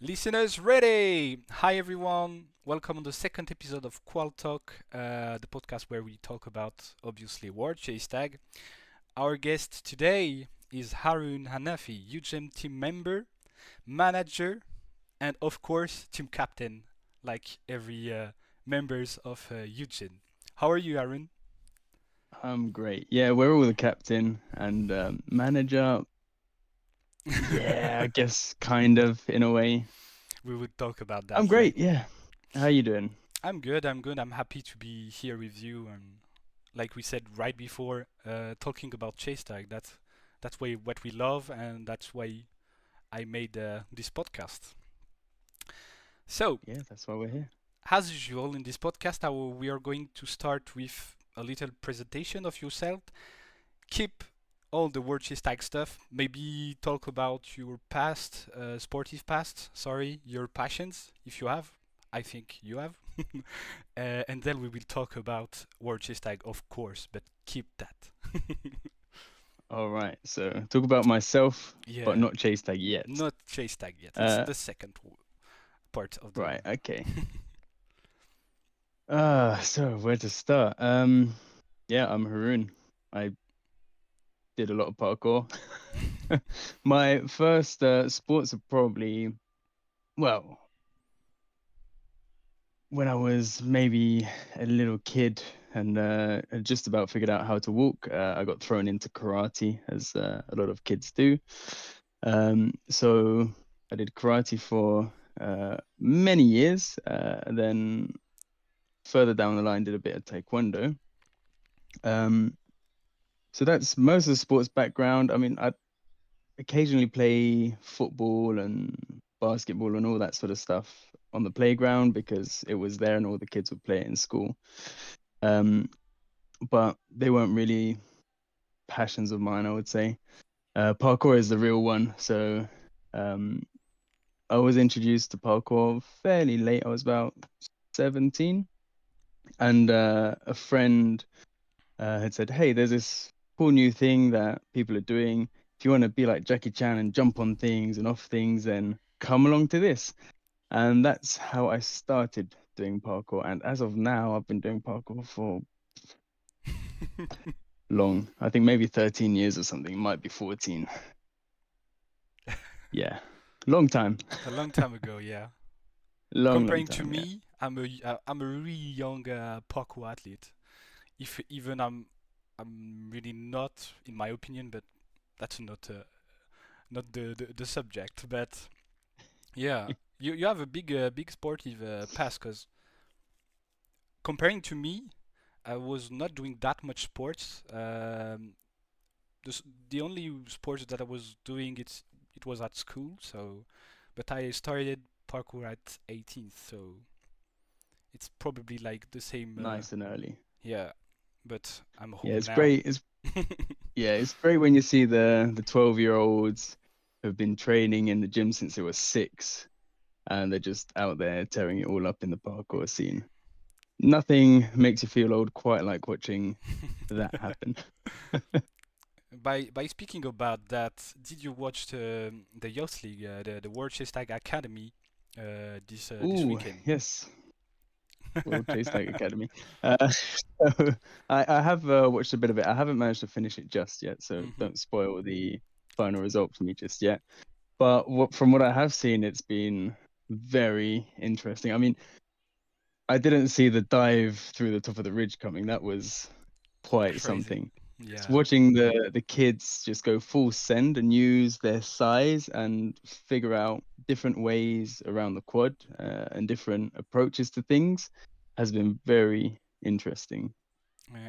Listeners ready! Hi everyone! Welcome on the second episode of Qual Talk, the podcast where we talk about obviously word chase tag. Our guest today is Haroon Hanafi, Ugen team member, manager, and of course team captain, like every members of Ugen. How are you, Haroon? I'm great. Yeah, we're all the captain and manager. Yeah, I guess kind of in a way. We would talk about I'm that. great. Yeah. How you doing? I'm good. I'm good. I'm happy to be here with you and like we said right before, talking about chase tag. That's what we love, and that's why I made this podcast. So, Yeah, that's why we're here. as usual in this podcast, we are going to start with a little presentation of yourself. Keep all the word chase tag stuff. Maybe talk about your past, sportive past. Sorry, your passions if you have. I think you have. And then we will talk about word chase tag, of course, but keep that. All right. So talk about myself, but Yeah, not chase tag yet. not chase tag yet. It's Uh, the second part of the. right. Okay. So where to start? Yeah, I'm Haroon. I did a lot of parkour. My first sports are probably well, when I was maybe a little kid and had just about figured out how to walk, I got thrown into karate, as a lot of kids do. So I did karate for many years, and then further down the line, did a bit of taekwondo. Um, so that's most of the sports background. I mean, I occasionally play football and basketball and all that sort of stuff on the playground because it was there and all the kids would play it in school. Um, but they weren't really passions of mine, I would say. Parkour is the real one. So um, I was introduced to parkour fairly late. I was about 17, and a friend had said, "Hey, there's this cool new thing that people are doing. If you want to be like Jackie Chan and jump on things and off things, then come along to this." And that's how I started doing parkour. And as of now, I've been doing parkour for long. I think maybe 13 years or something. It might be 14. Yeah. Long time. A long time ago, yeah. Long Comparing to time, yeah. me, I'm a really young parkour athlete. If even I'm really not, in my opinion, but that's not the subject. But yeah, you have a big sportive past, because comparing to me, I was not doing that much sports. The only sports that I was doing it was at school. So, but I started parkour at 18, so it's probably like the same. Nice and early. Yeah, but I'm Yeah, home it's now. great. It's great when you see the 12-year-olds who've been training in the gym since they were 6 and they're just out there tearing it all up in the parkour scene. Nothing makes you feel old quite like watching that happen. By speaking about that, did you watch the Youth League, the World Chess Tag Academy, this Ooh, weekend? yes, World Chase Tag Academy. So I have watched a bit of it. I haven't managed to finish it just yet, so Hmm. don't spoil the final result for me just yet. But from what I have seen, it's been very interesting. I mean, I didn't see the dive through the top of the ridge coming. That was quite Crazy. something. Just Yeah. watching the kids just go full send and use their size and figure out different ways around the quad and different approaches to things has been very interesting.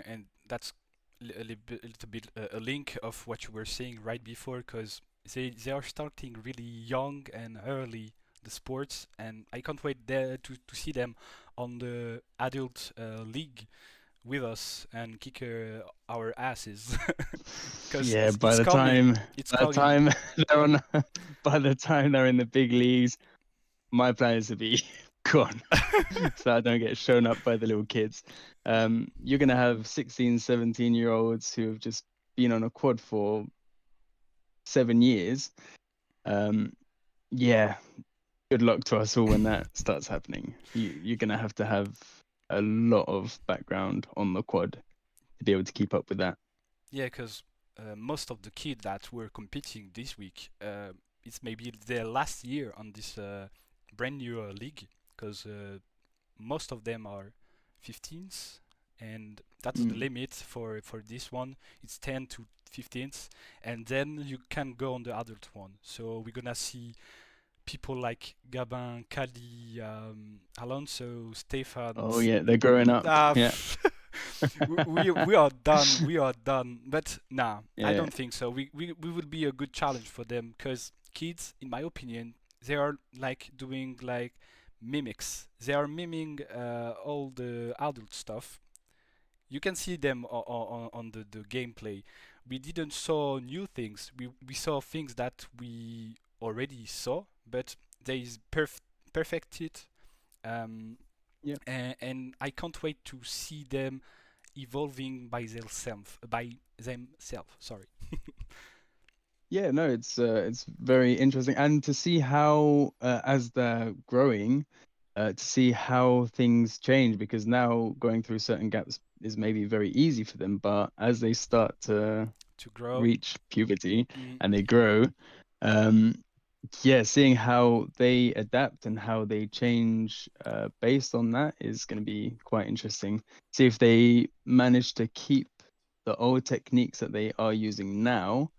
And that's a little bit a link of what you were saying right before, because they are starting really young and early the sports, and I can't wait there to see them on the adult league with us and kick our asses, because Yeah, it's coming. It's by the coming. time they're on, by the time they're in the big leagues, my plan is to be gone so I don't get shown up by the little kids. You're gonna have 16, 17-year-olds who have just been on a quad for 7 years. Um, yeah, good luck to us all when that starts happening. You're gonna have to have a lot of background on the quad to be able to keep up with that. Yeah, because most of the kids that were competing this week, it's maybe their last year on this brand new league, because most of them are 15s, and that's the Mm. limit for this one. It's 10 to 15s, and then you can go on the adult one. So we're gonna see people like Gabin, Kali, Alonso, Stefan. Oh yeah, they're growing up. Ah, Yeah, we are done. We are done. But nah, I yeah, don't think so. We will be a good challenge for them because kids, in my opinion, they are like doing like mimics. They are miming all the adult stuff. You can see them on the gameplay. We didn't saw new things. We saw things that we already saw, but they is perfected. Um, yeah. and I can't wait to see them evolving by themselves. By themselves. Sorry. Yeah, no, it's very interesting, and to see how as they're growing, to see how things change because now going through certain gaps is maybe very easy for them, but as they start to To grow. reach puberty Mm, and they grow, um, yeah, seeing how they adapt and how they change based on that is going to be quite interesting. See if they manage to keep the old techniques that they are using now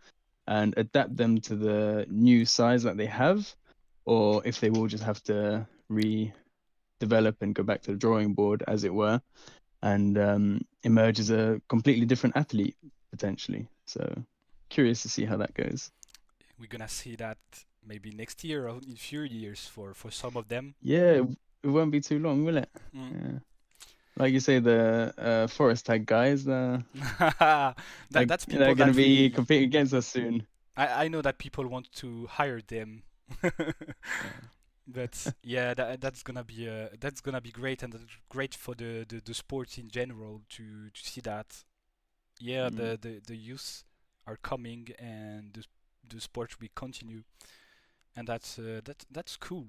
and adapt them to the new size that they have, or if they will just have to redevelop and go back to the drawing board, as it were, and emerge as a completely different athlete potentially. So curious to see how that goes. we're gonna see that maybe next year or in few years for some of them. Yeah, it won't be too long, will it? Mm. Yeah. Like you say, the forest tag guys, That's they're people going to that be really. competing against us soon. I know that people want to hire them. Yeah. But yeah, that's gonna be great, and that's great for the sport in general to see that. Yeah, Mm. the youth are coming, and the sport will continue, and that's cool,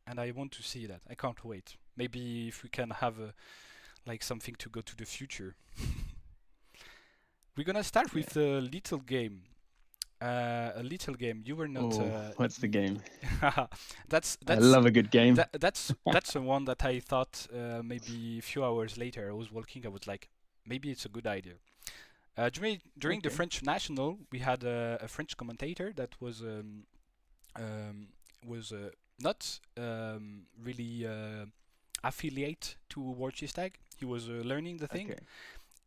and I want to see that. I can't wait. Maybe if we can have like something to go to the future. We're gonna start Yeah. with a little game. A little game. You were not. Oh, what's the game? That's I that's love a good game. that's the one that I thought maybe a few hours later I was walking. I was like, maybe it's a good idea. During the Okay. French national, we had a French commentator that um, was not really affiliate to World Chess Tag. He was learning the thing, Okay.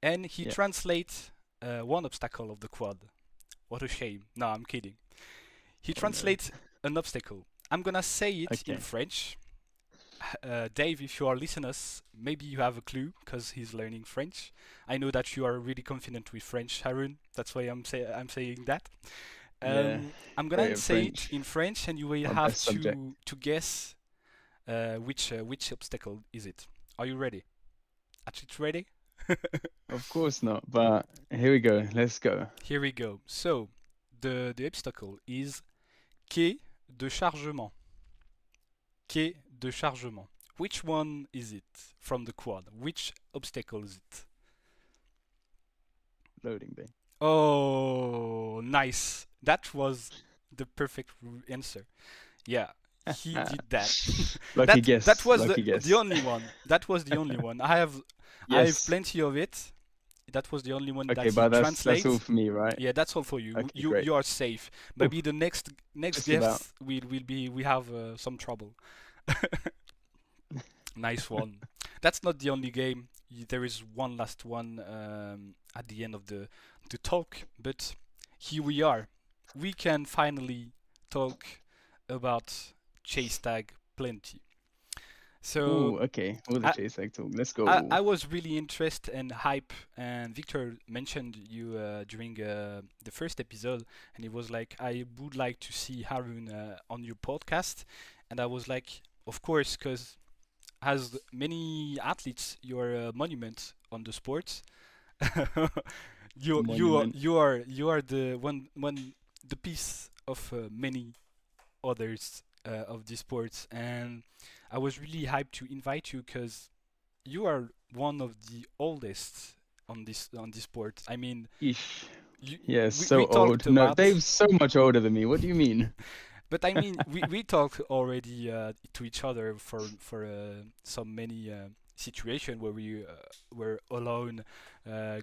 and he Yeah. translates one obstacle of the quad. What a shame. No, I'm kidding. He Oh no. translates an obstacle. I'm gonna say it in Okay. French. Dave, if you are listeners, maybe you have a clue because he's learning French. I know that you are really confident with French, Haroon. That's why I'm saying that. Yeah. I'm Great gonna at say it French. in French, and you will My have best subject. to guess which obstacle is it. Are you ready? Are you ready? Of course not, but here we go. Let's go. Here we go. So the obstacle is quai de chargement. Quai de chargement. Which one is it from the quad? Which obstacle is it? Loading bay. Oh, nice. That was the perfect answer. Yeah, he did that. Lucky That guess. was Lucky the guess. only one. That was the only one. I have Yes. plenty of it. That was the only one Okay, that he but that's all translates. for me, right? Yeah, that's all for you. Okay, great. You are safe. Oof, Maybe the next just about. guest will be we have some trouble. Nice one. That's not the only game. There is one last one at the end of the talk, but here we are. We can finally talk about chase tag plenty. So Ooh, okay. All the I, chase tag talk. Let's go. I was really interested and hype, and Victor mentioned you during the first episode, and he was like, I would like to see Haroon on your podcast, and I was like, of course, because as many athletes, you're a monument on the sport. Monument. You are the one the piece of many others of this sport, and I was really hyped to invite you because you are one of the oldest on this sport. I mean, Eesh. you, Yeah, we so talked old. No, about, Dave's so much older than me. What do you mean? but I mean, we talked already to each other for some many situation where we were alone,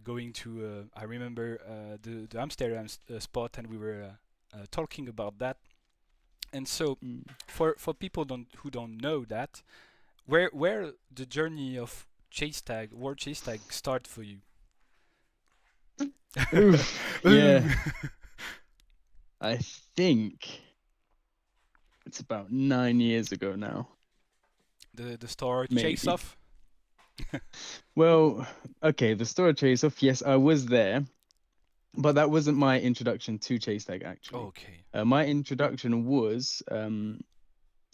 going to. I remember the Amsterdam spot, and we were talking about that. And so, Mm. for people who don't know that, where the journey of chase tag, war chase tag, start for you? Oof. Ooh. Yeah, I think it's about 9 years ago now. The Storror Chase Maybe. Off. Well, okay, the Storror Chase Off. Yes, I was there, but that wasn't my introduction to Chase Tag actually. Okay. My introduction was,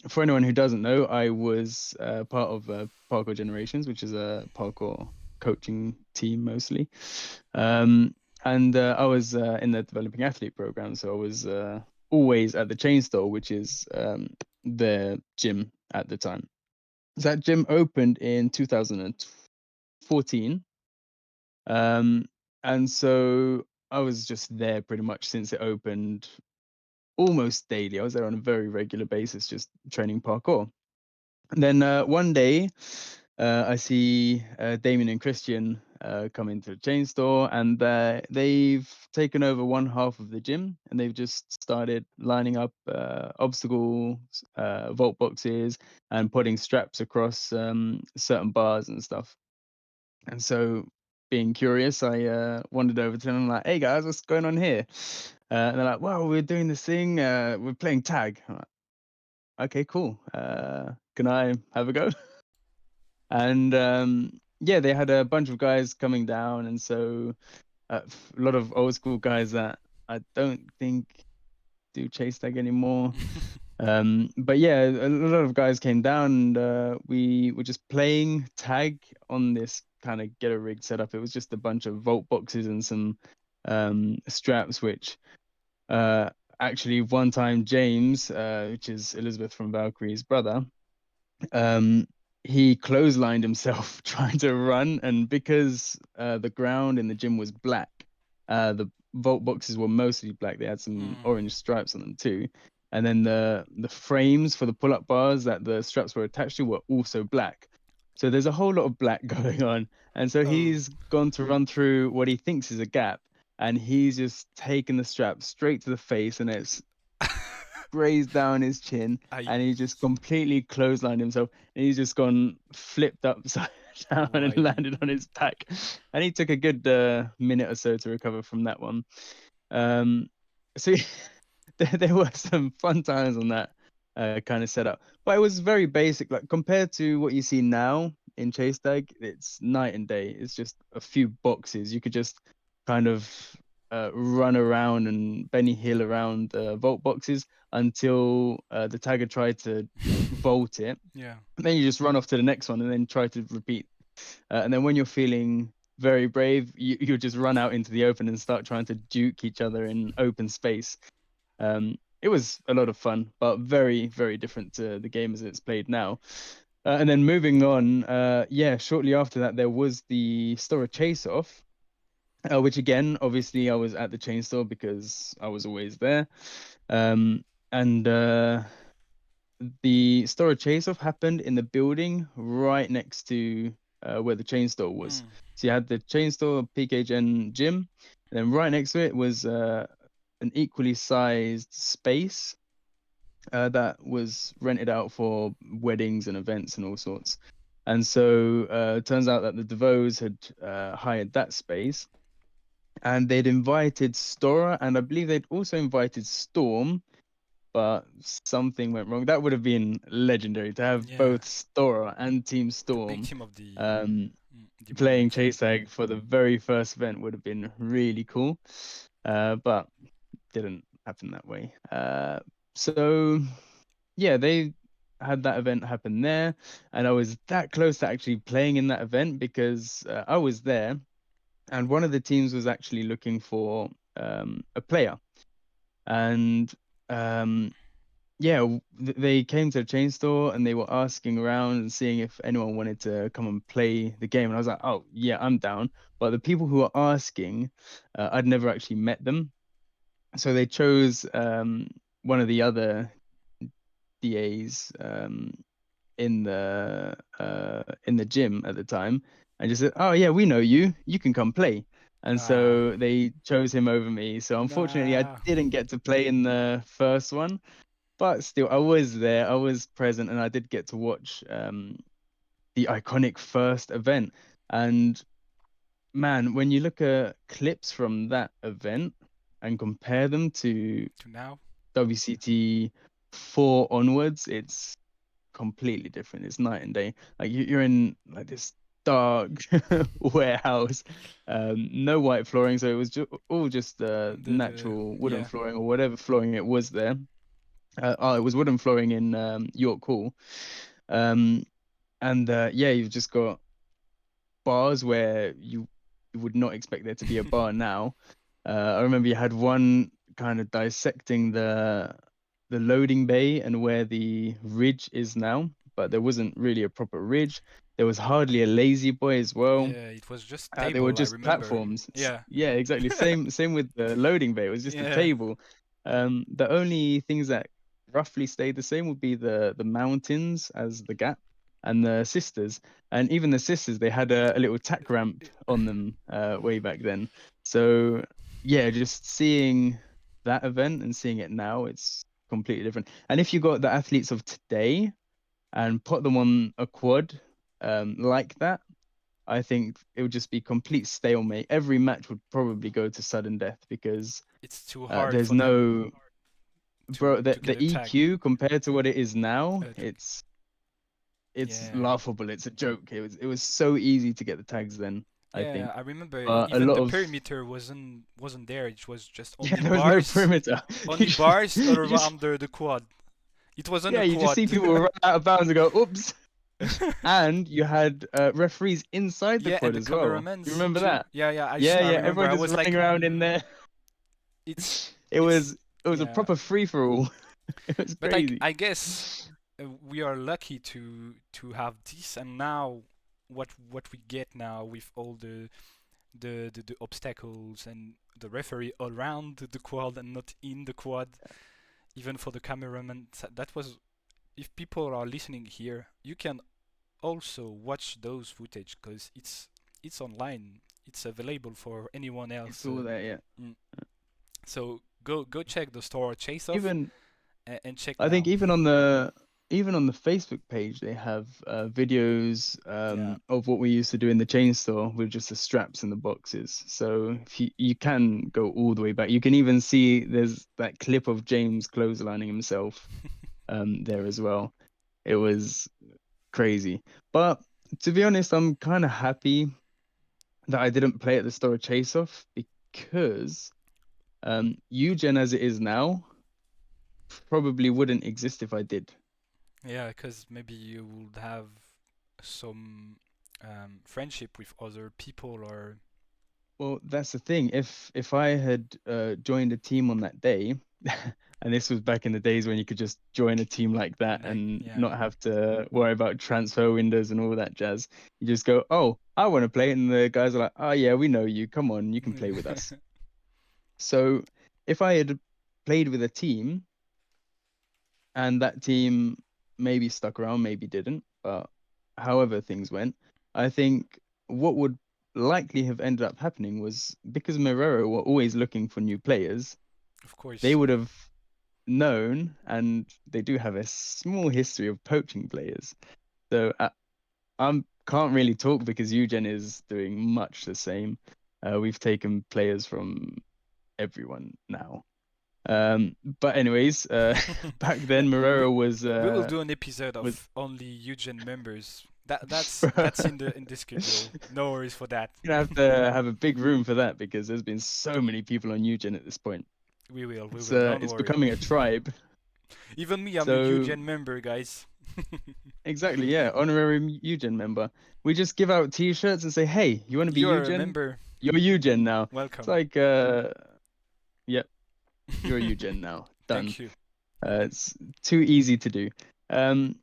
for anyone who doesn't know, I was part of Parkour Generations, which is a parkour coaching team mostly. And I was in the developing athlete program, so I was always at the chain store, which is the gym at the time. So that gym opened in 2014. Um, and so I was just there pretty much since it opened almost daily. I was there on a very regular basis, just training parkour. And then one day, I see Damien and Christian come into the chain store, and they've taken over one half of the gym, and they've just started lining up obstacle vault boxes and putting straps across certain bars and stuff. And so, being curious, I wandered over to them. I'm like, "Hey guys, what's going on here?" And they're like, "Well, we're doing this thing. We're playing tag." I'm like, "Okay, cool. Can I have a go?" And yeah, they had a bunch of guys coming down, and so a lot of old school guys that I don't think do chase tag anymore. But yeah, a lot of guys came down, and we were just playing tag on this kind of ghetto rig setup. It was just a bunch of vault boxes and some straps, which uh, actually one time James, which is Elizabeth from Valkyrie's brother, um, he clotheslined himself trying to run, and because the ground in the gym was black, the vault boxes were mostly black. They had some Mm. orange stripes on them too, and then the frames for the pull-up bars that the straps were attached to were also black. So there's a whole lot of black going on, and so Oh. he's gone to run through what he thinks is a gap, and he's just taken the strap straight to the face, and it's grazed down his chin, I. and he just completely clotheslined himself, and he's just gone flipped upside down and Why? landed on his back. And he took a good minute or so to recover from that one. um so there were some fun times on that kind of setup, but it was very basic. Like, compared to what you see now in chase tag, it's night and day. It's just a few boxes. You could just kind of run around and Benny Hill around vault boxes until the tagger tried to vault it. Yeah. And then you just run off to the next one and then try to repeat. And then when you're feeling very brave, you just run out into the open and start trying to duke each other in open space. It was a lot of fun, but very, very different to the game as it's played now. And then moving on, yeah, shortly after that, there was the Storror Chase Off, which again, obviously, I was at the chain store because I was always there. And the Storror Chase Off happened in the building right next to where the chain store was. Mm. So you had the chain store, PKGen gym, and then right next to it was an equally sized space that was rented out for weddings and events and all sorts. And so it turns out that the DeVos had hired that space, and they'd invited Stora, and I believe they'd also invited Storm, but something went wrong. That would have been legendary to have Yeah. both Stora and Team The big Storm team of um, the playing moment. Chase Tag for the very first event. Would have been really cool, but didn't happen that way. So yeah, they had that event happen there, and I was that close to actually playing in that event because I was there, and one of the teams was actually looking for a player, and um, yeah, they came to the chain store and they were asking around and seeing if anyone wanted to come and play the game. And I was like, oh, yeah, I'm down. But the people who were asking, I'd never actually met them. So they chose one of the other DAs in the gym at the time and just said, "Oh yeah, we know you. You can come play." And Ah, so they chose him over me. So unfortunately, I nah. didn't get to play in the first one, but still, I was there. I was present, and I did get to watch the iconic first event. And man, when you look at clips from that event and compare them to To now? WCT 4 onwards, it's completely different. It's night and day. Like you're in like this dark warehouse, no white flooring, so it was all just The natural wooden yeah. flooring or whatever flooring it was there. Oh, it was wooden flooring in York Hall. Um, and yeah, you've just got bars where you would not expect there to be a bar now. I remember you had one kind of dissecting the loading bay and where the ridge is now, but there wasn't really a proper ridge. There was hardly a lazy boy as well. Yeah, it was just They were table, I just remember. platforms. Yeah. Yeah, exactly. Same with the loading bay. It was just a Yeah. table. The only things that roughly stayed the same would be the mountains as the gap and the sisters. And even the sisters, they had a little tack ramp on them way back then. So yeah, just seeing that event and seeing it now, it's completely different. And if you got the athletes of today and put them on a quad like that, I think it would just be complete stalemate. Every match would probably go to sudden death because It's too hard there's for them no, bro, to get the a tag. EQ compared to what it is now, To, it's yeah. laughable. It's a joke. It was so easy to get the tags then, I Yeah, think. I remember But a even lot the of perimeter wasn't there. It was just yeah, only there was no bars, perimeter. only bars You just around the quad. It wasn't yeah, a you just quad. see people run out of bounds and go, oops. And you had referees inside the Yeah, and quad the as well. You cameramans remember too. that? Yeah, yeah, Yeah, I yeah. remember. Everyone I just was running like, around in there. it's It it's was it was a yeah, proper free for all. It was but crazy. I guess we are lucky to have this, and now what we get now with all the obstacles and the referee around the quad and not in the quad, even for the cameraman. That was, if people are listening here, you can also watch those footage because it's online. It's available for anyone It's else. all there, yeah. Mm. So go check the store Chase Off Even and check I think now. even on the Facebook page they have videos Yeah. of what we used to do in the chain store with just the straps and the boxes. So if you can go all the way back. You can even see there's that clip of James clotheslining himself there as well. It was crazy. But to be honest, I'm kind of happy that I didn't play at the Storror Chase Off because Eugen as it is now probably wouldn't exist if I did. Yeah, because maybe you would have some friendship with other people or Well, that's the thing. If I had joined a team on that day, and this was back in the days when you could just join a team like that like and yeah. not have to worry about transfer windows and all that jazz. You just go, "Oh, I want to play," and the guys are like, "Oh yeah, we know you. Come on, you can play with us." So if I had played with a team and that team maybe stuck around, maybe didn't, but however things went, I think what would likely have ended up happening was because Marrero were always looking for new players, Of they course. would have known, and they do have a small history of poaching players. So I can't really talk because Eugen is doing much the same. We've taken players from everyone now. But anyways, back Yeah, then Marrero was we will do an episode was of only Eugen members. That's in the schedule. No worries for that. gonna have to have a big room for that because there's been so many people on Eugen at this point. We It's will. Don't it's worry. becoming a tribe. Even me, I'm a So Eugen member, guys. exactly, yeah, honorary Eugen member. We just give out T-shirts and say, "Hey, you want to be You're a Eugen? member. You're Eugen now." It's Welcome. like, yep, you're Eugen now. Done. Thank you. It's too easy to do. Um,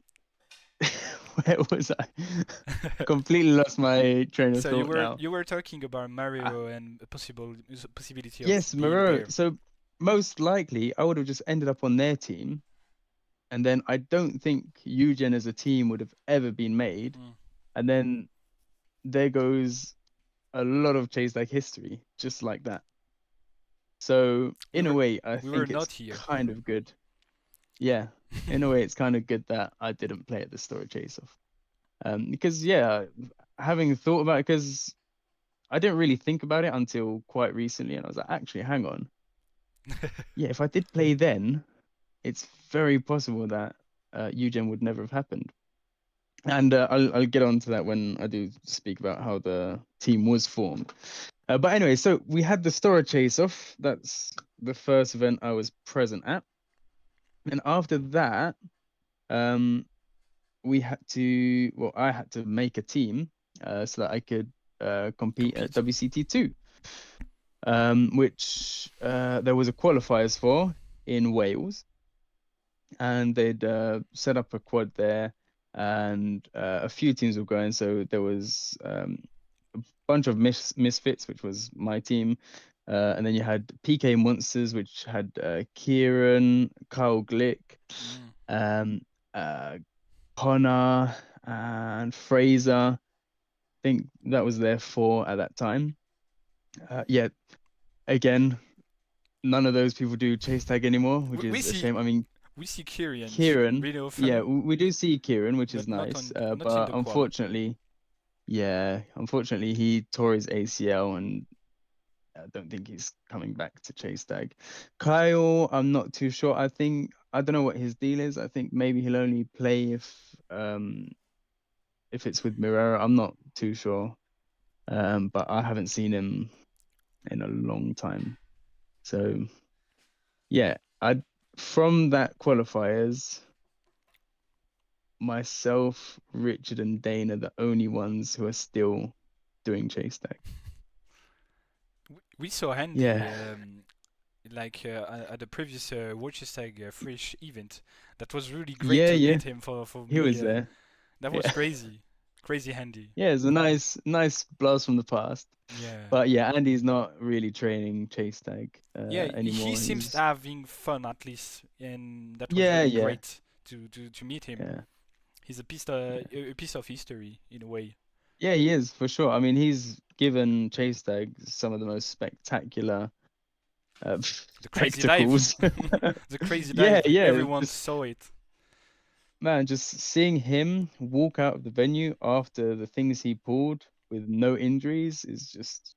where was I? Completely lost my train of So you thought were now. you were talking about Ah, Mario and a possibility of yes, being Moreau. there. So most likely, I would have just ended up on their team, and then I don't think Eugen as a team would have ever been made. Mm. And then there goes a lot of Chase Tag history, just like that. So We in a were way, I we were think it's not here. kind of good. Yeah, in a way, it's kind of good that I didn't play at the Storror Chase Off. Because yeah, having thought about it, because I didn't really think about it until quite recently, and I was like, actually, hang on. Yeah, if I did play then, it's very possible that Eugen would never have happened. And I'll get on to that when I do speak about how the team was formed. But anyway, so we had the Storror Chase Off. That's the first event I was present at. And after that, um, I had to make a team so that I could compete at Compete. WCT2, which there was a qualifiers for in Wales, and they'd set up a quad there, and a few teams were going. So there was a bunch of misfits, which was my team. And then you had PK Monsters, which had Kieran, Kyle Glick, Mm. um, uh, Connor, and Fraser. I think that was their four at that time. Yeah, again, none of those people do chase tag anymore, which We is a see shame. I mean, Kieran Kieran, really yeah, often, we do see Kieran, which is but nice. not in But the quad. unfortunately, yeah, unfortunately, he tore his ACL, and I don't think he's coming back to chase tag. Kyle, I'm not too sure. I don't know what his deal is. I think maybe he'll only play if it's with Mirror. I'm not too sure. But I haven't seen him in a long time. So yeah, I from that qualifiers, myself, Richard, and Dane are the only ones who are still doing chase tag. We saw Andy Yeah, at the previous Worcester Fresh event. That was really great yeah, to yeah. meet him for He me. was there. That was Yeah, crazy, crazy handy. yeah. It's a nice blast from the past. Yeah, But yeah, Andy's not really training chase tag yeah. He anymore. seems He's having fun at least, and that was yeah, really yeah, great to meet him. yeah, He's yeah. a piece of history in a way. Yeah, he is for sure. I mean, he's given chase tag some of the most spectacular The crazy dive, spectacles. the crazy Yeah, dive. yeah. Everyone Just saw it. man, just seeing him walk out of the venue after the things he pulled with no injuries is just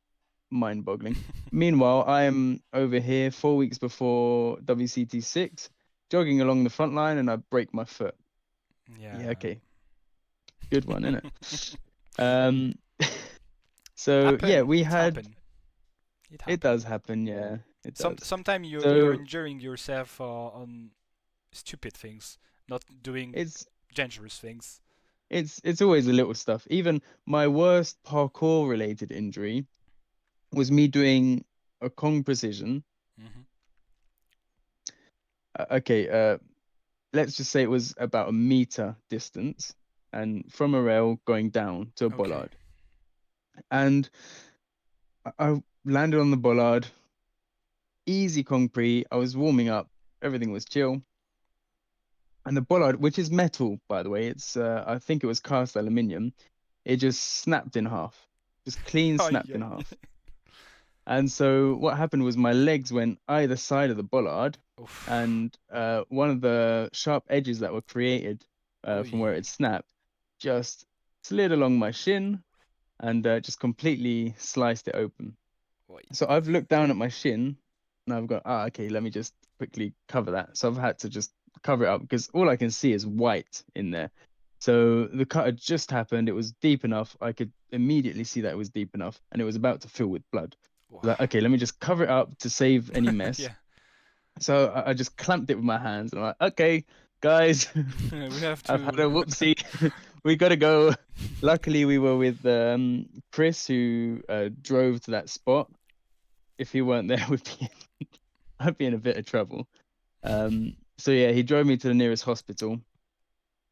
mind-boggling. Meanwhile, I am over here 4 weeks before WCT6, jogging along the front line, and I break my foot. Yeah, Yeah. okay, good one, isn't it? Um, so yeah, Happen. we It had happened. It it happened. does happen, yeah, it does. Sometime you're So injuring yourself on stupid things, not doing it's dangerous things. it's always the little stuff. Even my worst parkour related injury was me doing a Kong precision. Hmm. Okay, let's just say it was about a meter distance, and from a rail going down to a Okay. bollard. And I landed on the bollard, easy concrete. I was warming up, everything was chill. And the bollard, which is metal, by the way, it's I think it was cast aluminium, it just snapped in half, just clean Oh snapped in yeah. half. And so what happened was my legs went either side of the bollard, Oof. and one of the sharp edges that were created from where Oi. it snapped just slid along my shin and just completely sliced it open. Oi. So I've looked down at my shin and I've got, okay, let me just quickly cover that. So I've had to just cover it up because all I can see is white in there. So the cut had just happened. It was deep enough. I could immediately see that it was deep enough and it was about to fill with blood. Wow. Like, okay, let me just cover it up to save any mess. Yeah. So I just clamped it with my hands. And I'm like, okay, guys, We have I've had to. a whoopsie. We gotta go. Luckily, we were with Chris, who drove to that spot. If he weren't there, I'd be in a bit of trouble. So yeah, he drove me to the nearest hospital.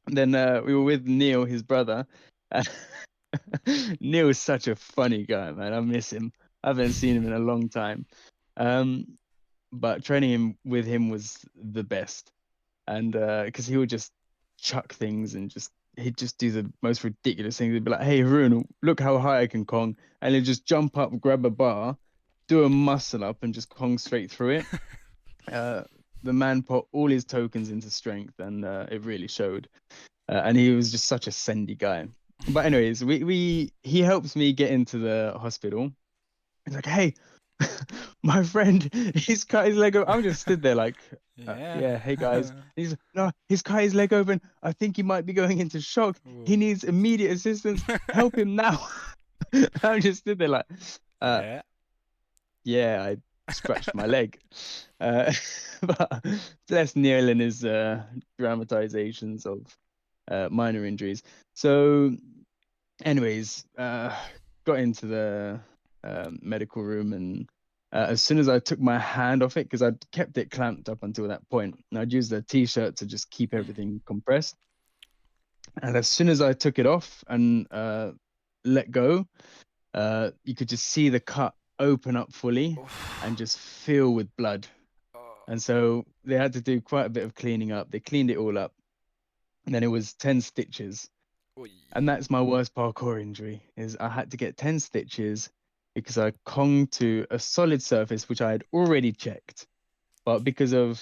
And then we were with Neil, his brother. Uh, Neil is such a funny guy, man. I miss him. I haven't seen him in a long time. Um, but training him with him was the best. And because he would just chuck things and just he'd just do the most ridiculous things. He'd be like, "Hey, Haroon, look how high I can Kong," and he'd just jump up, grab a bar, do a muscle up, and just Kong straight through it. Uh, the man put all his tokens into strength, and it really showed. And he was just such a sendy guy. But anyways, we he helps me get into the hospital. He's like, "Hey, my friend, he's cut his leg open." I'm just stood there like, Yeah. "Yeah, hey guys." He's no, he's cut his leg open. I think he might be going into shock. He Whoa. needs immediate assistance. Help him now. I'm just stood there like, uh, Yeah. yeah, I scratched my leg. Uh, but bless Neil and his dramatizations of minor injuries. So, anyways, got into the medical room, and as soon as I took my hand off it, because I'd kept it clamped up until that point, and I'd used the t-shirt to just keep Mm. everything compressed. And as soon as I took it off and let go, you could just see the cut open up fully and Oof. just fill with blood. Oh. And so they had to do quite a bit of cleaning up. They cleaned it all up, and then it was 10 stitches. Oi. And that's my worst parkour injury is I had to get 10 stitches because I clung to a solid surface which I had already checked, but because of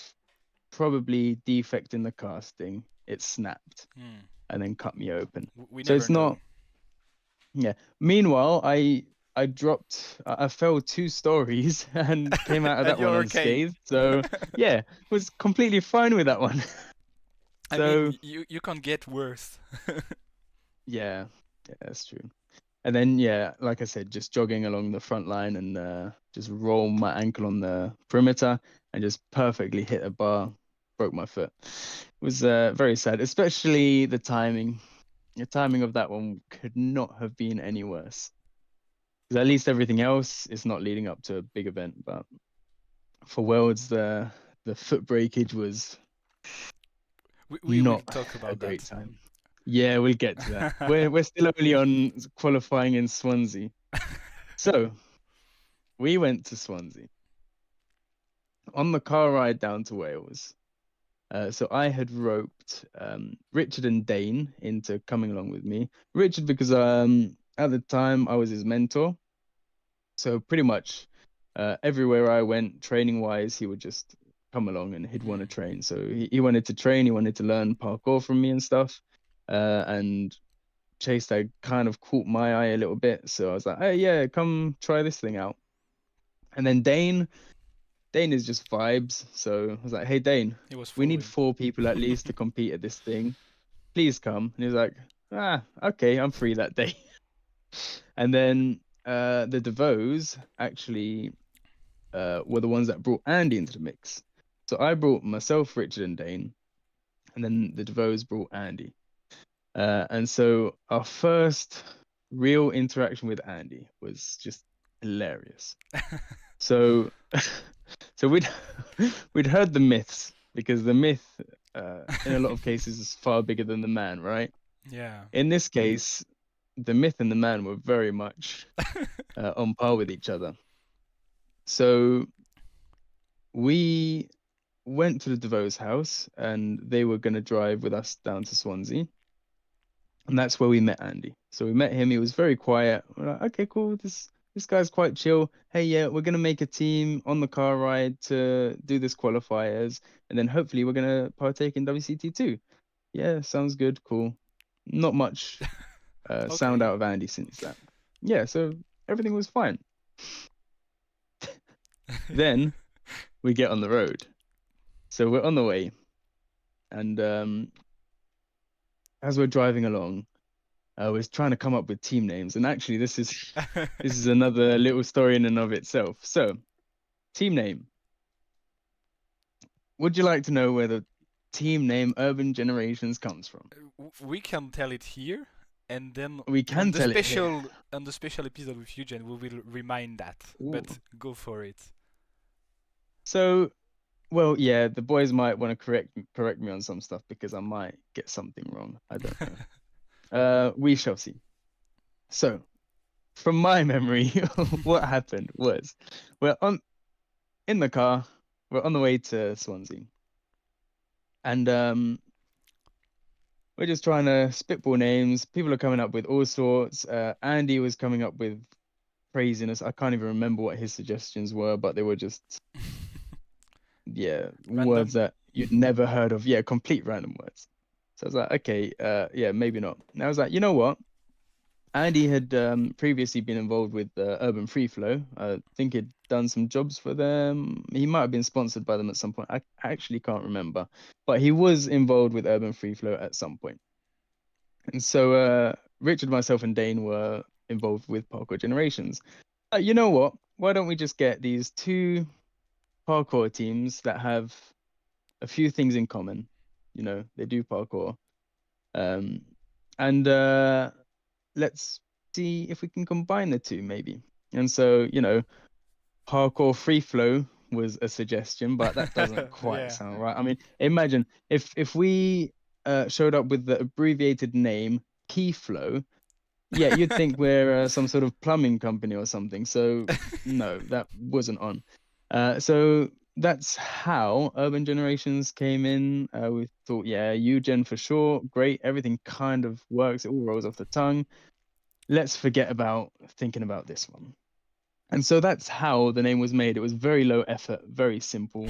probably defect in the casting, it snapped Hmm. and then cut me open. We So never it's know. not, yeah. Meanwhile, I fell 2 stories and came out of And that one you're okay. unscathed. So yeah, was completely fine with that one. I mean, So you can't get worse. yeah, yeah, that's true. And then yeah, like I said, just jogging along the front line and just roll my ankle on the perimeter and just perfectly hit a bar, broke my foot. It was very sad, especially the timing. The timing of that one could not have been any worse. Because at least everything else is not leading up to a big event, but for Worlds, the foot breakage was We will not talk a about great that. time. Yeah, we'll get to that. We're still only on qualifying in Swansea. So we went to Swansea on the car ride down to Wales. So I had roped Richard and Dane into coming along with me. Richard because at the time I was his mentor. So pretty much everywhere I went, training wise, he would just come along and he'd want to Hmm. train. So he wanted to train, he wanted to learn parkour from me and stuff. And Chase Tag kind of caught my eye a little bit. So I was like, hey, yeah, come try this thing out. And then Dane is just vibes. So I was like, hey, Dane, He was we need following. 4 people at least to compete at this thing. Please come. And he was like, okay, I'm free that day. And then the DeVoes actually were the ones that brought Andy into the mix. So I brought myself, Richard, and Dane, and then the DeVoes brought Andy. And so our first real interaction with Andy was just hilarious. So, so we'd heard the myths because the myth, in a lot of cases, is far bigger than the man, right? Yeah. In this case, the myth and the man were very much on par with each other. So we went to the DeVoe's house and they were going to drive with us down to Swansea. And that's where we met Andy. So we met him. He was very quiet. We're like, okay, cool. This guy's quite chill. Hey, yeah, we're gonna make a team on the car ride to do this qualifiers, and then hopefully we're gonna partake in WCT too. Yeah, sounds good. Cool. Not much sound Okay. out of Andy since that. Yeah, so everything was fine. Then we get on the road. So we're on the way, and as we're driving along, I was trying to come up with team names, and actually, this is another little story in and of itself. So, team name. Would you like to know where the team name Urban Generations comes from? We can tell it here, and then We can tell it here. on the special episode with Eugen, we will remind that. Ooh. But go for it. So, Well, yeah, the boys might want to correct me on some stuff because I might get something wrong. I don't know. We shall see. So, from my memory, what happened was we're on in the car, we're on the way to Swansea, and we're just trying to spitball names. People are coming up with all sorts. Andy was coming up with craziness. I can't even remember what his suggestions were, but they were just, yeah, words Random. that you'd never heard of. Yeah, complete random words. So I was like, okay, yeah, maybe not. And I was like, you know what? Andy had previously been involved with Urban Free Flow. I think he'd done some jobs for them. He might have been sponsored by them at some point. I actually can't remember, but he was involved with Urban Free Flow at some point. And so Richard, myself, and Dane were involved with Parkour Generations. You know what? Why don't we just get these two parkour teams that have a few things in common? You know, they do parkour. Um, and let's see if we can combine the two, maybe. And so, parkour free flow was a suggestion, but that doesn't quite Yeah. sound right. I mean, imagine if we showed up with the abbreviated name Key Flow. Yeah, you'd think we're some sort of plumbing company or something. So no, that wasn't on. So that's how Urban Generations came in. We thought, yeah, Ugen for sure, great. Everything kind of works. It all rolls off the tongue. Let's forget about thinking about this one. And so that's how the name was made. It was very low effort, very simple.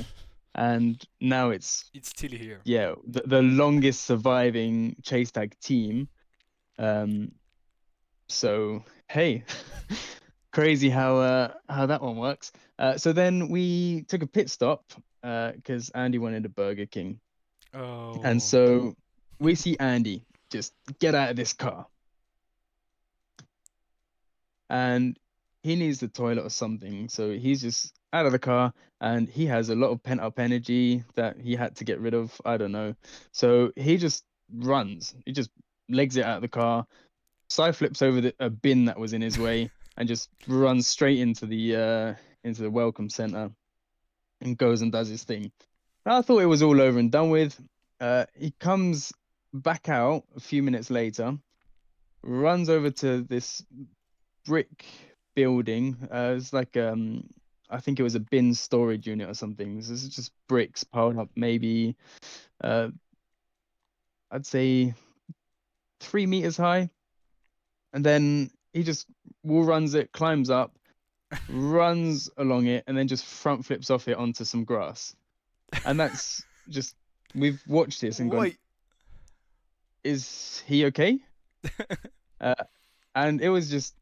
And now it's, It's still here. yeah, the longest surviving chase tag team. Um, so hey, crazy how that one works. So then we took a pit stop because Andy wanted a Burger King. And Oh. so we see Andy just get out of this car and he needs the toilet or something. So he's just out of the car and he has a lot of pent up energy that he had to get rid of. I don't know. So he just runs. He just legs it out of the car, side flips over a bin that was in his way, and just runs straight into the welcome center and goes and does his thing. I thought it was all over and done with. He comes back out a few minutes later, runs over to this brick building. It's like I think it was a bin storage unit or something. This is just bricks piled up, maybe uh, I'd say 3 meters high. And then he just wall runs it, climbs up, runs along it, and then just front flips off it onto some grass. And that's just we've watched this and gone, Wait. is he okay? Uh, and it was just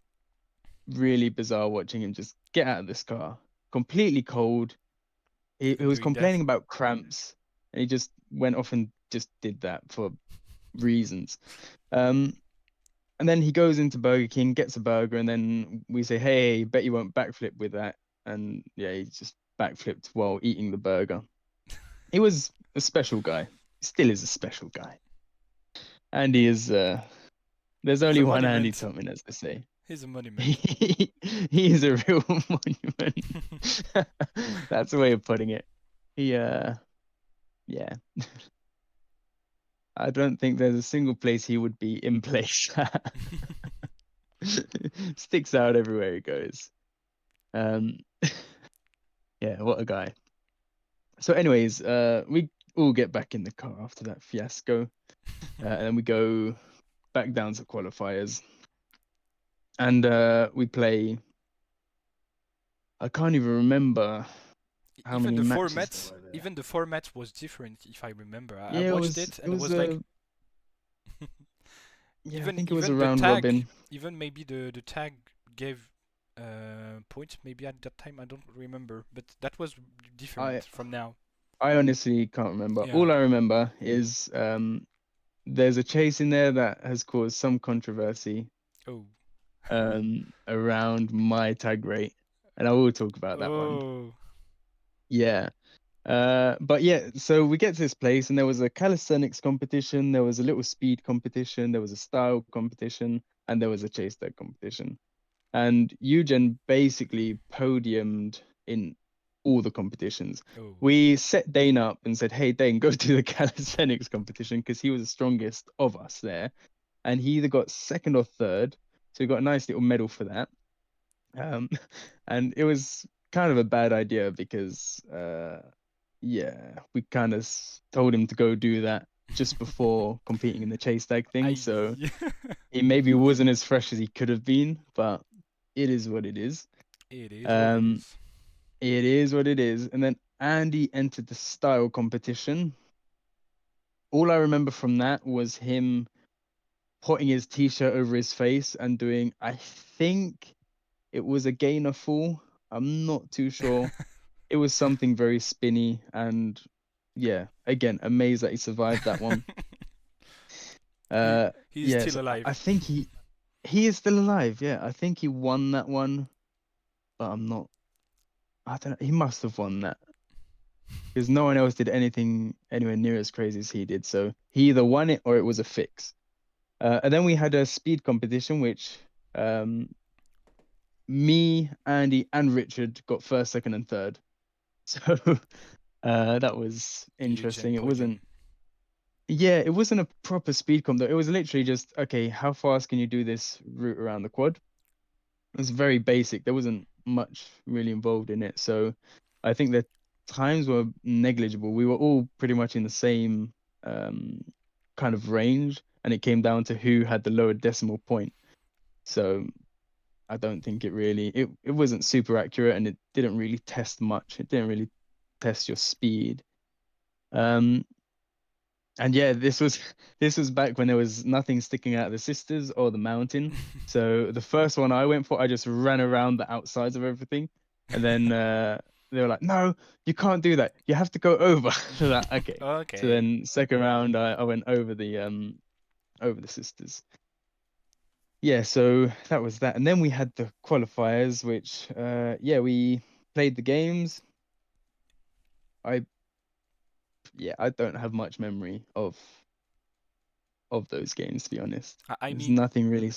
really bizarre watching him just get out of this car, completely cold. He And was doing that. complaining about cramps, and he just went off and just did that for reasons. Um, and then he goes into Burger King, gets a burger, and then we say, "Hey, bet you won't backflip with that." And yeah, he just backflipped while eating the burger. He was a special guy. Still is a special guy. Andy is. There's He's only a one Andy monument. Tubman, as they say. He's a monument. He is a real monument. That's the way of putting it. He yeah. I don't think there's a single place he would be in place. Sticks out everywhere he goes. Um, yeah, what a guy. So, anyways, we all get back in the car after that fiasco, and then we go back down to qualifiers, and we play. I can't even remember how even many the matches there format, were there. even the format was different. If I remember, I Yeah, watched it it and it was was like yeah, I even think it was a even the round tag, robin. even maybe the tag gave points. Maybe at that time I don't remember, but that was I different from now. I honestly can't remember. Yeah. All I remember is there's a chase in there that has caused some controversy Oh. around my tag rate, and I will talk about that one. Oh. Yeah. But yeah, so we get to this place, and there was a calisthenics competition, there was a little speed competition, there was a style competition, and there was a chase tag competition. And Eugen basically podiumed in. all the competitions. Oh. We set Dane up and said, "Hey, Dane, go do the calisthenics competition," because he was the strongest of us there, and he either got second or third, so we got a nice little medal for that. Um, and it was kind of a bad idea because, yeah, we kind of told him to go do that just before competing in the chase tag thing, I. so he maybe wasn't as fresh as he could have been, but it is what it is. It is what it Um, is. it is what it is. And then Andy entered the style competition. All I remember from that was him putting his t-shirt over his face and doing, I think it was a gainer fall. I'm not too sure. It was something very spinny and yeah, again, amazed that he survived that one. He's Yes, still I alive. think he is still alive. Yeah, I think he won that one, but I don't know. He must have won that because no one else did anything anywhere near as crazy as he did. So he either won it or it was a fix. And then we had a speed competition, which um, me, Andy, and Richard got first, second, and third. So that was Huge interesting. It podium. wasn't, yeah, it wasn't a proper speed comp though. It was literally just, okay, how fast can you do this route around the quad? It was very basic. There wasn't much really involved in it. So I think the times were negligible. We were all pretty much in the same um, kind of range, and it came down to who had the lower decimal point. So I don't think it wasn't super accurate, and it didn't really test much. It didn't really test your speed. Um, and yeah, this was back when there was nothing sticking out of the sisters or the mountain. So the first one I went for, I just ran around the outsides of everything, and then they were like, "No, you can't do that. You have to go over." So that okay. So Okay. then second round, I went over the sisters. Yeah, so that was that, and then we had the qualifiers, which yeah, we played the games. I yeah, I don't have much memory of those games, to be honest. I There's mean, nothing really.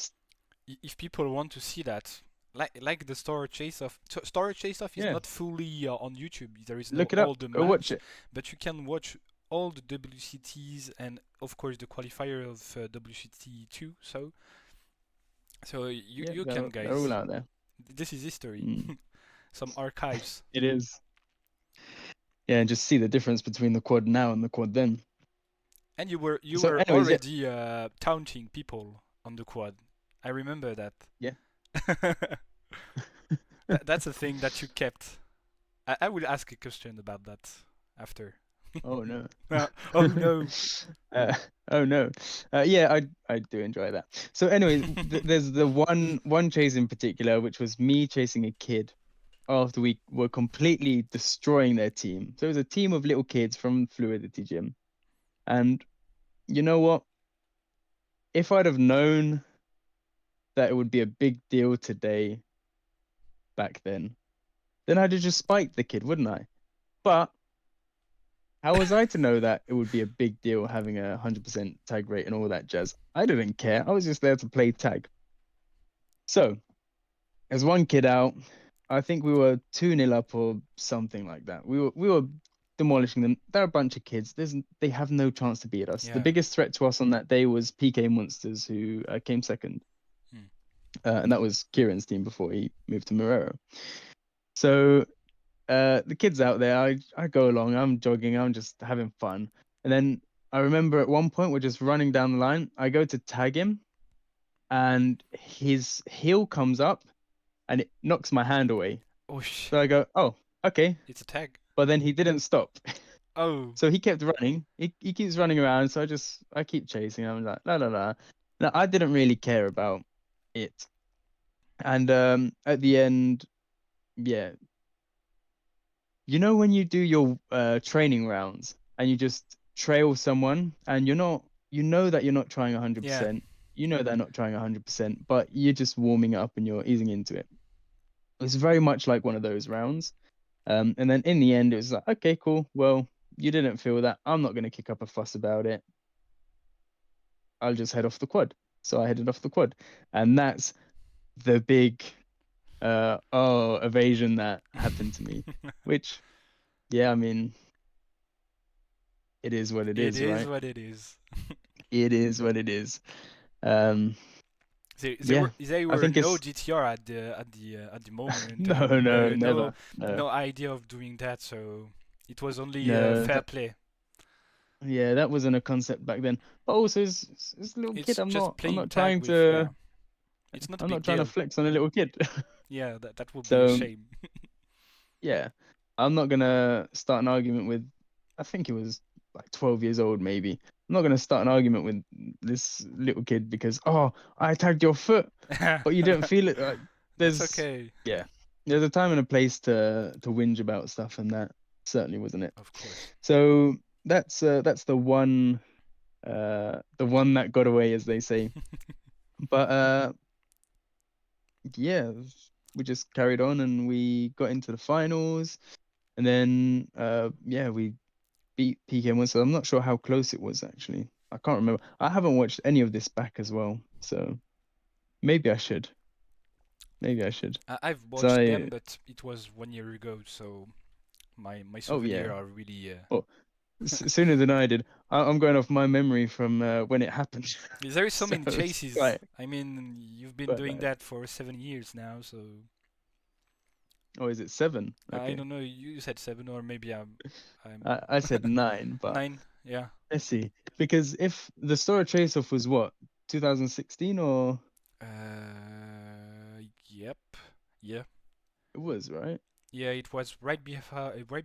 if people want to see that, like the Storror Chase Off. Storror Chase Off is Yeah, not fully on YouTube. There is no look it all up. the Go watch maps, it. but you can watch all the WCTs and of course the qualifier of WCT2. So Yeah, you can they're all guys. out there. This is history. Mm, Some archives. it is. Yeah, and just see the difference between the quad now and the quad then. And you So, were anyways, yeah, already taunting people on the quad. I remember that. yeah. That's a thing that you kept. I will ask a question about that after. Oh no. Oh no. Uh, oh no. Yeah, I do enjoy that. So, anyways, there's the one chase in particular, which was me chasing a kid after we were completely destroying their team. So it was a team of little kids from Fluidity Gym. And you know what? If I'd have known that it would be a big deal today back then I'd have just spiked the kid, wouldn't I? But how was I to know that it would be a big deal having a 100% tag rate and all that jazz? I didn't care. I was just there to play tag. So, as one kid out, I think we were 2-0 up or something like that. We were demolishing them. They're a bunch of kids. They have no chance to beat us. The Yeah. biggest threat to us on that day was PK Monsters, who came second, Hmm. and that was Kieran's team before he moved to Marrero. So the kids out there, I go along, I'm jogging, I'm just having fun. And then I remember at one point we're just running down the line. I go to tag him and his heel comes up and it knocks my hand away. Oh So I go, oh, okay. it's a tag. But then he didn't stop. Oh. So he kept running. He keeps running around. So I keep chasing. I'm like, la la la. No, I didn't really care about it. And at the end, yeah, you know when you do your training rounds and you just trail someone and you know that you're not trying Yeah. 100%. You know they're not trying 100%, but you're just warming up and you're easing into it. It's very much like one of those rounds. And then in the end, it was like, okay, cool. Well, you didn't feel that. I'm not going to kick up a fuss about it. I'll just head off the quad. So I headed off the quad. And that's the big evasion that happened to me, which, yeah, I mean, it is what it It is, is right? what it is. It is what it is. Um, yeah, There I were think no it's GTR at the moment, no, and no, no never, no, no idea of doing that. So it was only no. fair play. Yeah, that wasn't a concept back then. But also, as a little kid, It's just I'm playing not tag trying with, yeah. to, It's not a I'm not big trying to deal. flex on a little kid. Yeah, that would be a So shame. yeah, I'm not gonna start an argument with. I think he was like 12 years old, maybe. I'm not gonna start an argument with this little kid because I tagged your foot, but you didn't feel it. Like That's there's okay, yeah, there's a time and a place to whinge about stuff, and that certainly wasn't it. of course. So that's the one that got away, as they say. But yeah, we just carried on and we got into the finals, and then yeah, we beat PK1. So I'm not sure how close it was actually. I can't remember. I haven't watched any of this back as well, so maybe I should. Maybe I should. I've So watched them, but it was 1 year ago, so my oh souvenir yeah, are really. oh sooner than I did. I'm going off my memory from when it happened, There is so so many it's chases. I mean, you've been quite doing bad. that for 7 years now, so Oh, is it seven? I Okay, don't know. You said seven, or maybe I'm I said nine, but. nine. Yeah. Let's see. Because if the Storror Chase Off was what, 2016 or Yep. Yeah. it was, right? Yeah, it was right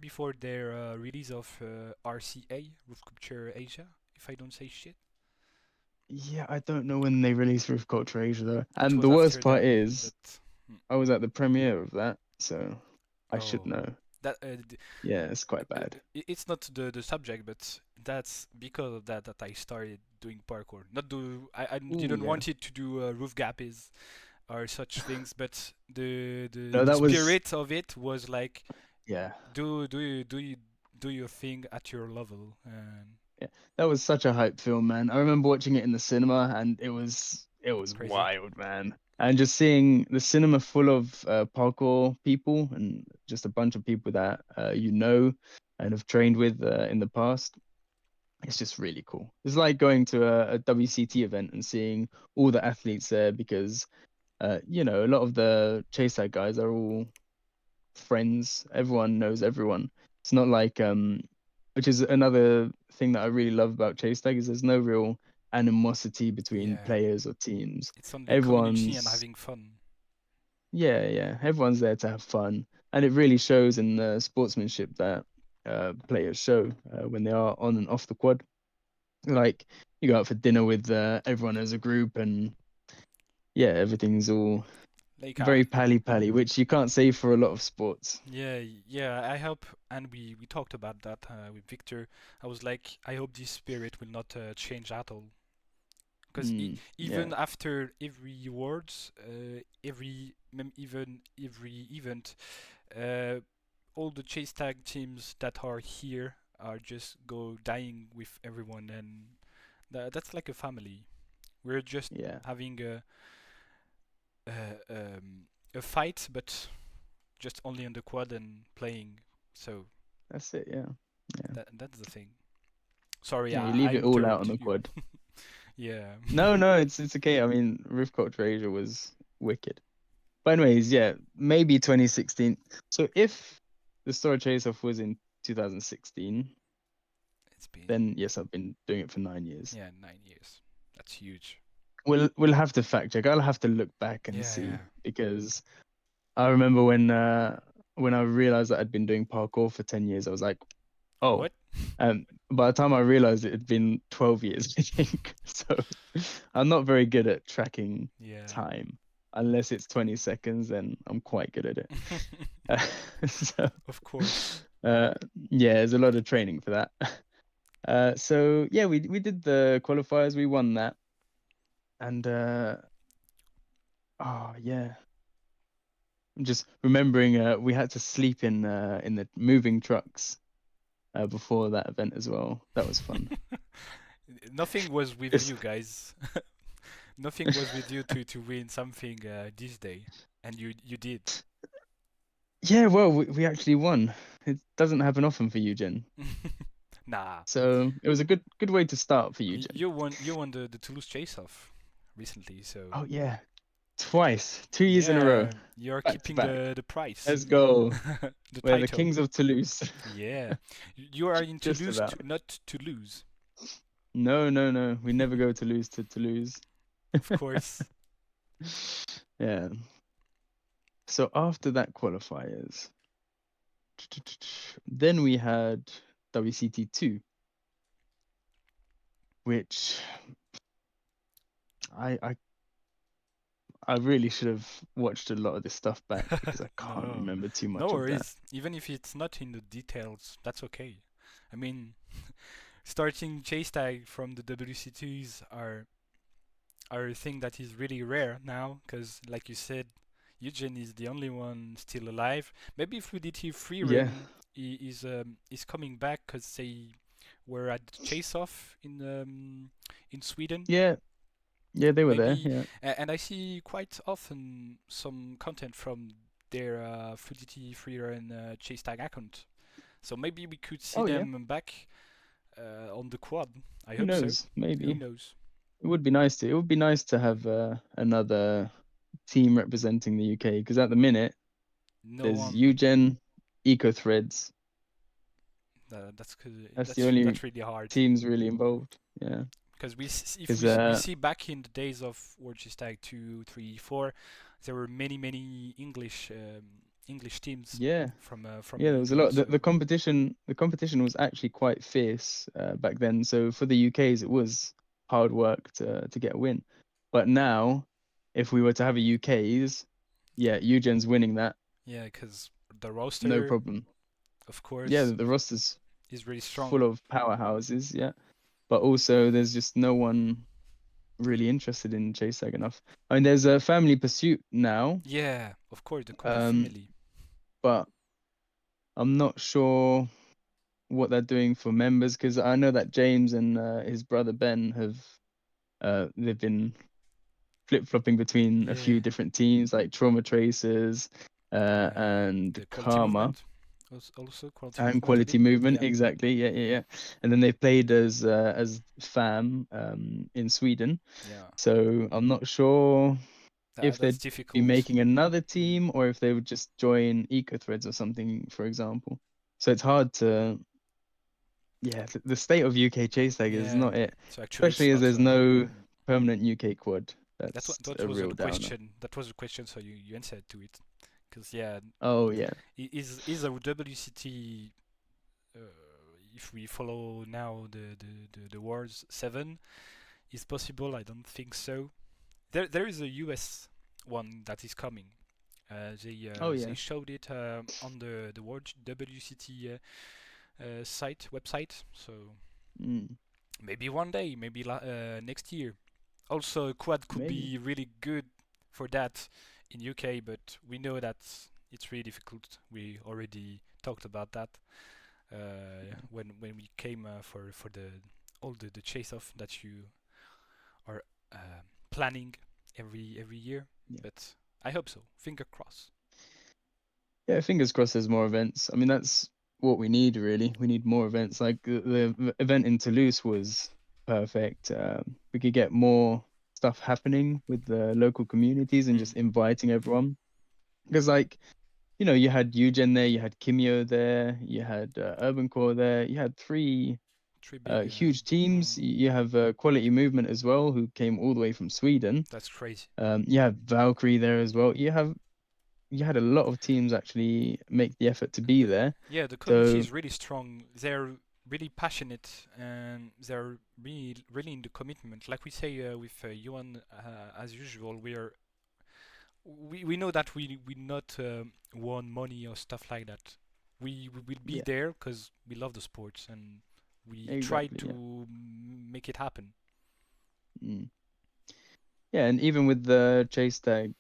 before their release of RCA, Roof Culture Asia, if I don't say shit. Yeah, I don't know when they released Roof Culture Asia though. It And was the worst after part them, is but mm, I was at the premiere of that, so I should oh, know. that Yeah, it's quite bad. it's not the subject, but that's because of that I started doing parkour. Not do I Oh didn't yeah. want it to do roof gappes or such things, but No, the that was spirit of it was like yeah. do your thing at your level, and Yeah. That was such a hype film, man. I remember watching it in the cinema and it was crazy. wild, man. And just seeing the cinema full of parkour people and just a bunch of people that and have trained with in the past. It's just really cool. It's like going to a WCT event and seeing all the athletes there because a lot of the chase tag guys are all friends. Everyone knows everyone. It's not like which is another thing that I really love about chase tag is there's no real animosity between Yeah, players or teams. it's only community and Everyone's having fun. yeah, everyone's there to have fun, and it really shows in the sportsmanship that players show when they are on and off the quad. Like you go out for dinner with everyone as a group, and yeah, everything's all Like very pally, which you can't say for a lot of sports. yeah, I hope, and we talked about that with Victor. I was like, I hope this spirit will not change at all, because Yeah, even after every awards, even every event, uh, all the chase tag teams that are here are just go dying with everyone, and that's like a family. We're just yeah, having uh, um, a fight, but just only on the quad and playing. So that's it. Yeah, yeah, that's the thing. Sorry, yeah. You I leave it all out on interrupted the you. quad. Yeah. No, no, it's okay. I mean, Roof Culture Asia was wicked. But anyways, yeah, maybe 2016. So if the Story Chase Off was in 2016, It's been, then yes, I've been doing it for 9 years. yeah, 9 years. That's huge. We'll have to fact check. I'll have to look back and Yeah, see yeah. because I remember when I realized that I'd been doing parkour for 10 years, I was like, oh. What? By the time I realized it had been 12 years, I think. So I'm not very good at tracking Yeah. time. Unless it's 20 seconds, then I'm quite good at it. So Of course. yeah, there's a lot of training for that. So yeah, we did the qualifiers, we won that. And oh yeah. I'm just remembering we had to sleep in the moving trucks before that event as well. That was fun. Nothing was with Just you guys. Nothing was with you to win something this day. And you did. Yeah, well, we actually won. It doesn't happen often for Eugen. Nah, So it was a good way to start for Eugen. you won the Toulouse Chase Off recently, so Oh yeah, twice, 2 years in a row, yeah, you're back to keeping back. the prize, Let's go. the We're the title. kings of Toulouse. Yeah, you are in Just Toulouse about. to not to lose, No, no, no. We never go to lose to Toulouse. of course. Yeah. So after that qualifiers, then we had WCT2, which I I I really should have watched a lot of this stuff back because I can't No, remember too no much of that. worries. Even if it's not in the details, that's okay. I mean, starting chase tag from the WC2s are a thing that is really rare now, because like you said, Eugen is the only one still alive. Maybe if we did hear free Yeah. run, he is coming back because they were at the chase off in Sweden. Yeah. Yeah, they were there. Maybe, Yeah. and I see quite often some content from their Fluidity free run chase tag account. So maybe we could see Oh yeah. them back on the quad. I Who hope so. knows? Who Maybe. knows? It would be nice to. It would be nice to have another team representing the UK because at the minute No there's one. Eugen, Eco Threads. That's the only That's really hard. teams really involved. Yeah. Because if Because we see back in the days of World Chess Tag 2, 3, 4, there were many English teams yeah, from yeah, there was a England. lot. So The competition was actually quite fierce back then. So for the UKs, it was hard work to get a win. But now, if we were to have a UKs, yeah, Eugen's winning that, yeah, because the no roster, problem. of Yeah, course, the roster's is really full strong. of powerhouses. Yeah, but also there's just no one really interested in Chase Tag enough. I mean, there's a Family Pursuit now, Yeah, of course, the complete um, family. but I'm not sure what they're doing for members because I know that James and his brother Ben have they've been flip-flopping between a few Yeah, different teams like Trauma Tracers and the quality Karma movement, also quality and movement a bit. Quality Movement. Yeah, Exactly. Yeah, yeah, yeah. And then they played as FAM in Sweden. yeah, So I'm not sure if that's they'd be difficult. making another Mm. team or if they would just join Eco Threads or something, for example. So it's hard to, yeah, the state of UK chase tag is Yeah, not it, so actually it's especially as not. there's no permanent UK quad. That That's that a was real the downer. question. That was the question. So you answered to it. Because yeah, Oh yeah, is a WCT. Uh, if we follow now the Wars 7, is possible? I don't think so. There is a US one that is coming. oh They yeah. showed it on the World WCT site website. So Mm, maybe one day, maybe next year. Also, a quad could maybe. be really good for that in UK, but we know that it's really difficult. We already talked about that when we came for the all the chase off that you are planning every year. Yeah. But I hope so. Finger crossed. Yeah, fingers crossed there's more events. I mean, that's what we need really. We need more events. Like the event in Toulouse was perfect. We could get more stuff happening with the local communities and Mm. just inviting everyone. Because like, you had Eugen there, you had Kimio there, you had Urban Core there, you had three Three big. huge teams. You have Quality Movement as well, who came all the way from Sweden. That's crazy. You have Valkyrie there as well. You had a lot of teams actually make the effort to be The there. Yeah, the community So is really strong. They're really passionate and they're really in the commitment. Like we say with Johan, as usual, we know that we not want money or stuff like that. We will be yeah, there because we love the sports and we try exactly. Yeah. to make it happen. Mm. Yeah, and even with the chase tag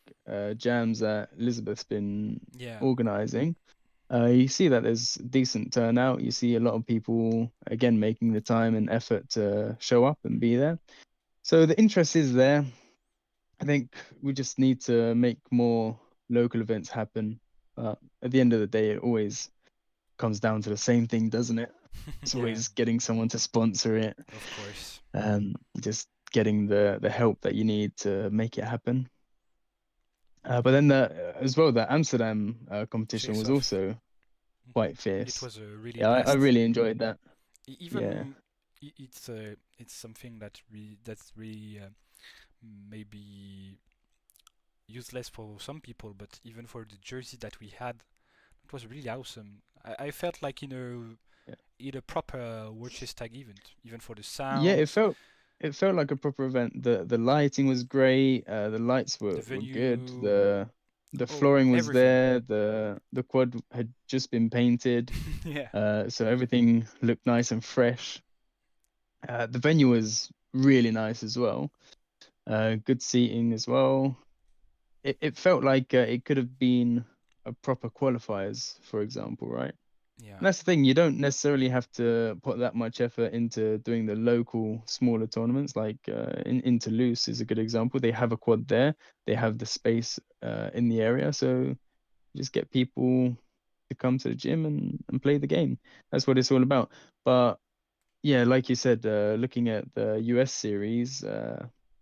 jams that Elizabeth's been Yeah, organizing, you see that there's decent turnout. You see a lot of people again making the time and effort to show up and be there. So the interest is there. I think we just need to make more local events happen. But at the end of the day, it always comes down to the same thing, doesn't it? It's Yeah, always getting someone to sponsor it, of course. just getting the help that you need to make it happen. But then as well, the Amsterdam competition Chase was Off. also Mhm. quite It fierce. was a really Yeah, I blast. really enjoyed that. Yeah, Even it's something that's really maybe useless for some people, but even for the jersey that we had, it was really awesome. I felt like yeah, in a proper World Chess Tag event, even for the yeah. sounds, It felt like a proper event. The lighting was great. The lights the were good. venue, The oh, flooring was everything. there. The quad had just been painted, Yeah, so everything looked nice and fresh. The venue was really nice as well. Good seating as well. It felt like it could have been a proper qualifiers, for example, right? yeah, And that's the thing, you don't necessarily have to put that much effort into doing the local smaller tournaments. Like in Toulouse is a good example. They have a quad there, they have the space in the area, so just get people to come to the gym and play the game. That's what it's all about. But yeah, like you said, looking at the US series,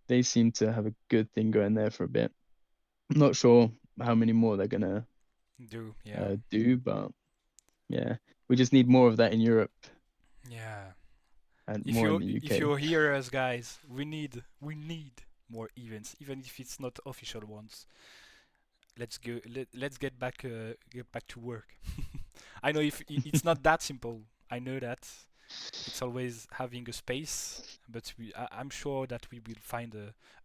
they seem to have a good thing going there for a bit. I'm not sure how many more they're gonna do yeah, do, but yeah, we just need more of that in Europe yeah. and If more in you the if UK. you hear us, guys, we need more events, even if it's not official ones. Let's get back to work. I know if it's not that simple. I know that it's always having a space, but I'm sure that we will find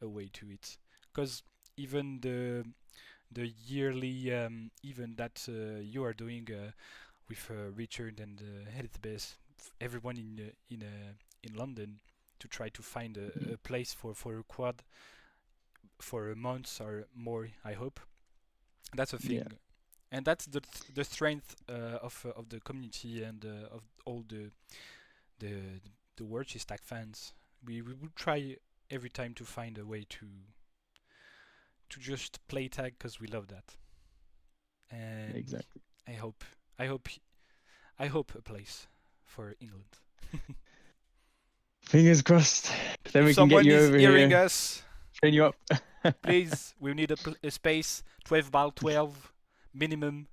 a way to it. Because even the yearly event that you are doing with Richard and Elizabeth, everyone in London, to try to find a place for a quad for a month or more. I hope that's a Yeah, thing, and that's the strength of the community and of all the the World Chess Tag fans. We will try every time to find a way to just play tag because we love that, and exactly. I hope I hope I hope a place for England. Fingers crossed. Then If we can get someone you is over hearing here, us, train you up. please, we need a space 12 by 12 minimum.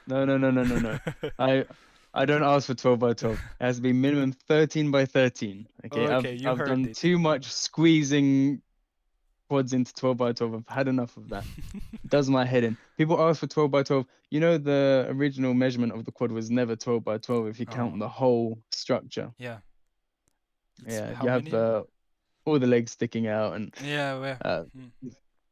No, no, no, no, no, no. I I don't ask for 12 by 12. It has to be minimum 13 by 13. Okay, Okay, you I've heard done it. too much squeezing quads into 12 by 12. I've had enough of that. It does my head in. People ask for 12 by 12. You know, the original measurement of the quad was never 12 by 12 if you count Oh, the whole structure. yeah. It's Yeah, how you have many? all the legs sticking out, and Yeah, well, uh, hmm,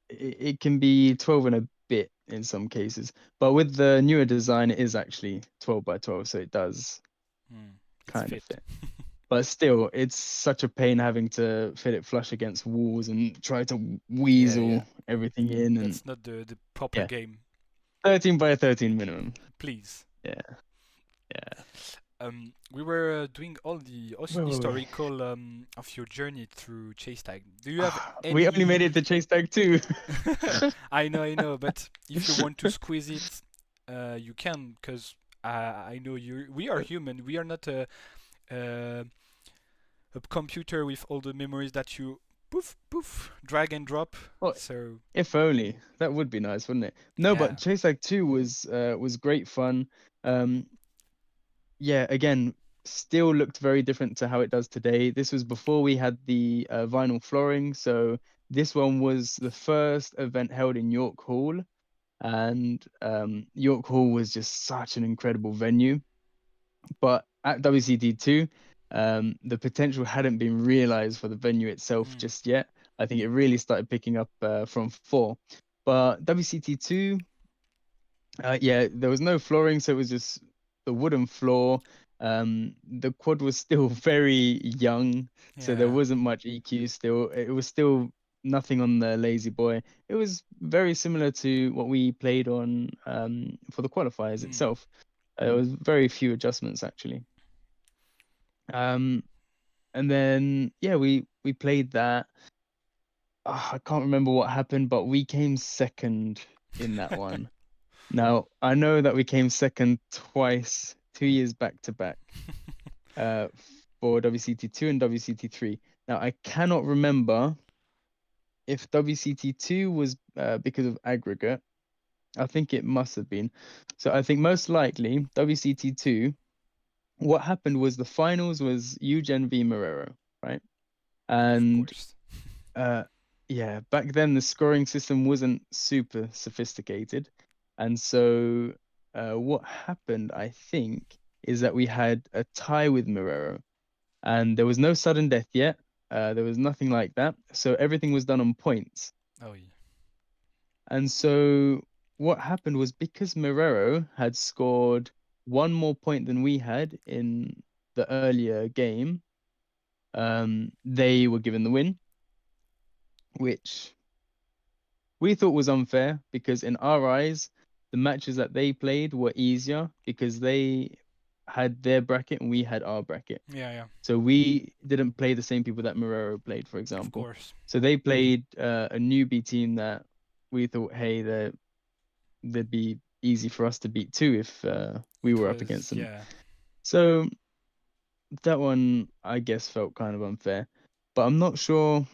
it can be 12 and a bit in some cases. But with the newer design, it is actually 12 by 12, so it does it's kind of fit. fit. But still, it's such a pain having to fit it flush against walls and try to Yeah, yeah. weasel everything in. And That's not the proper yeah, game. 13 by 13 minimum. Please. Yeah, yeah. We were doing all the Where were we? historical of your journey through Chase Tag. Do you have We only made any? it to Chase Tag 2. I know, but if you want to squeeze it, you can, because I know you. We are human. We are not a a computer with all the memories that you poof poof drag and drop. Well, So if only. That would be nice, wouldn't it? No, but yeah, Chase Tag 2 was great fun. Um, yeah, again, still looked very different to how it does today. This was before we had the vinyl flooring, so this one was the first event held in York Hall, and York Hall was just such an incredible venue. But at WCT2, the potential hadn't been realized for the venue itself mm, just yet. I think it really started picking up from four. But WCT2, yeah, there was no flooring, so it was just the wooden floor. The quad was still very young, so there yeah, wasn't much EQ still. It was still nothing on the Lazy Boy. It was very similar to what we played on for the qualifiers mm, itself. There was very few adjustments actually. Um, and then yeah, we played that. I can't remember what happened, but we came second in that one. Now, I know that we came second twice, 2 years back to back, uh, for WCT2 and WCT3. Now, I cannot remember if WCT2 was because of aggregate. I think it must have been. So I think most likely WCT2, what happened was the finals was Eugen v Marrero, right? Of And course. uh, yeah, back then the scoring system wasn't super sophisticated. And so what happened, I think, is that we had a tie with Marrero, and there was no sudden death yet. There was nothing like that. So everything was done on points. Oh, yeah. And so what happened was because Marrero had scored one more point than we had in the earlier game, they were given the win, which we thought was unfair because in our eyes, the matches that they played were easier because they had their bracket and we had our bracket. Yeah, yeah. So we didn't play the same people that Marrero played, for Of example. course. So they played a newbie team that we thought, hey, they'd be easy for us to beat too if we It were up was, against them. yeah. So that one, I guess, felt kind of unfair. But I'm not sure.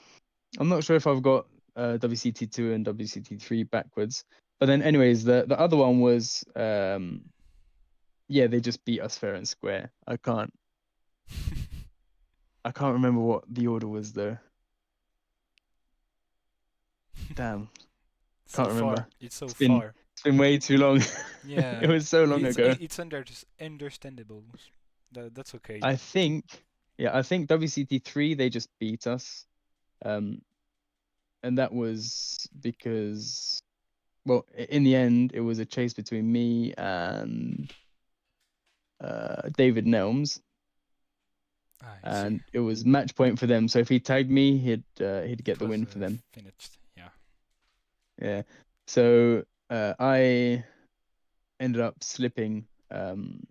I'm not sure if I've got WCT2 and WCT3 backwards. But then, anyways, the other one was yeah, they just beat us fair and square. I can't remember what the order was though. Damn, So can't far. remember. It's so It's been far. it's been way too long. Yeah. It was so long ago. It's understandable. That's okay. I think, yeah, I think WCT3 they just beat us. Um, and that was because, well, in the end, it was a chase between me and David Nelms, I see. and it was match point for them. So if he tagged me, he'd It get the was win for them. finished. Yeah. Yeah. So I ended up slipping on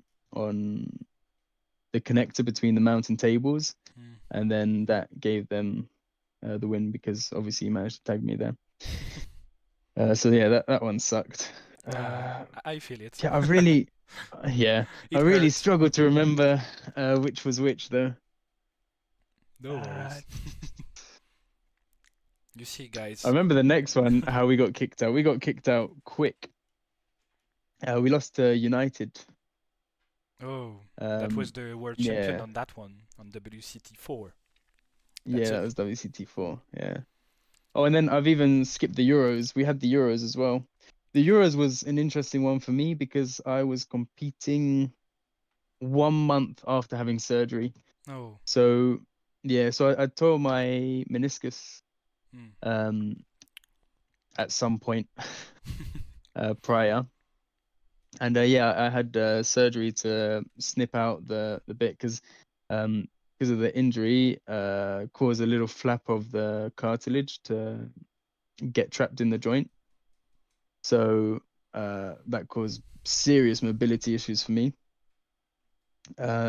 the connector between the mountain tables, Mm. and then that gave them the win because obviously he managed to tag me there. So yeah, that one sucked. Ah, Uh, I feel it. yeah, yeah, I It really hurts. struggled to remember which was which though. No Uh, worries. You see, I guys. remember the next one, how we got kicked out. We got kicked out quick. We lost to United. Oh, that was Um, the world champion yeah, on that one, on WCT4. That's yeah, a. that was WCT4. Yeah. Oh, and then I've even skipped the Euros. We had the Euros as well. The Euros was an interesting one for me because I was competing 1 month after having surgery. Oh. So yeah, so I tore my meniscus Mm. um at some point prior. And yeah, I had surgery to snip out the bit because of the injury caused a little flap of the cartilage to get trapped in the joint. So that caused serious mobility issues for me.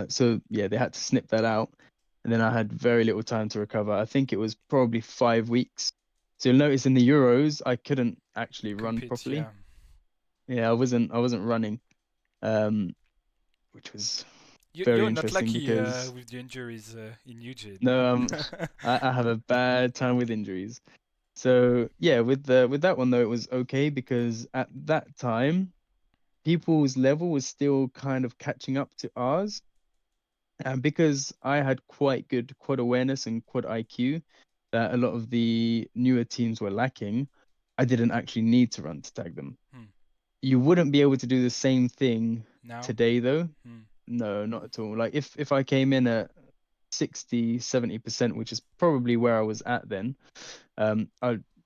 So yeah, they had to snip that out, and then I had very little time to recover. I think it was probably 5 weeks. So you'll notice in the Euros, I couldn't actually run Compete, properly. yeah. Yeah, I wasn't running, um, which was very You're not interesting lucky because with the injuries in Eugene. no, I have a bad time with injuries. So yeah, with that one though, it was okay because at that time, people's level was still kind of catching up to ours. And because I had quite good quad awareness and quad IQ that a lot of the newer teams were lacking, I didn't actually need to run to tag them. Hmm. You wouldn't be able to do the same thing Now? today though. Hmm. No, not at all. Like if I came in at 60, 70%, which is probably where I was at then,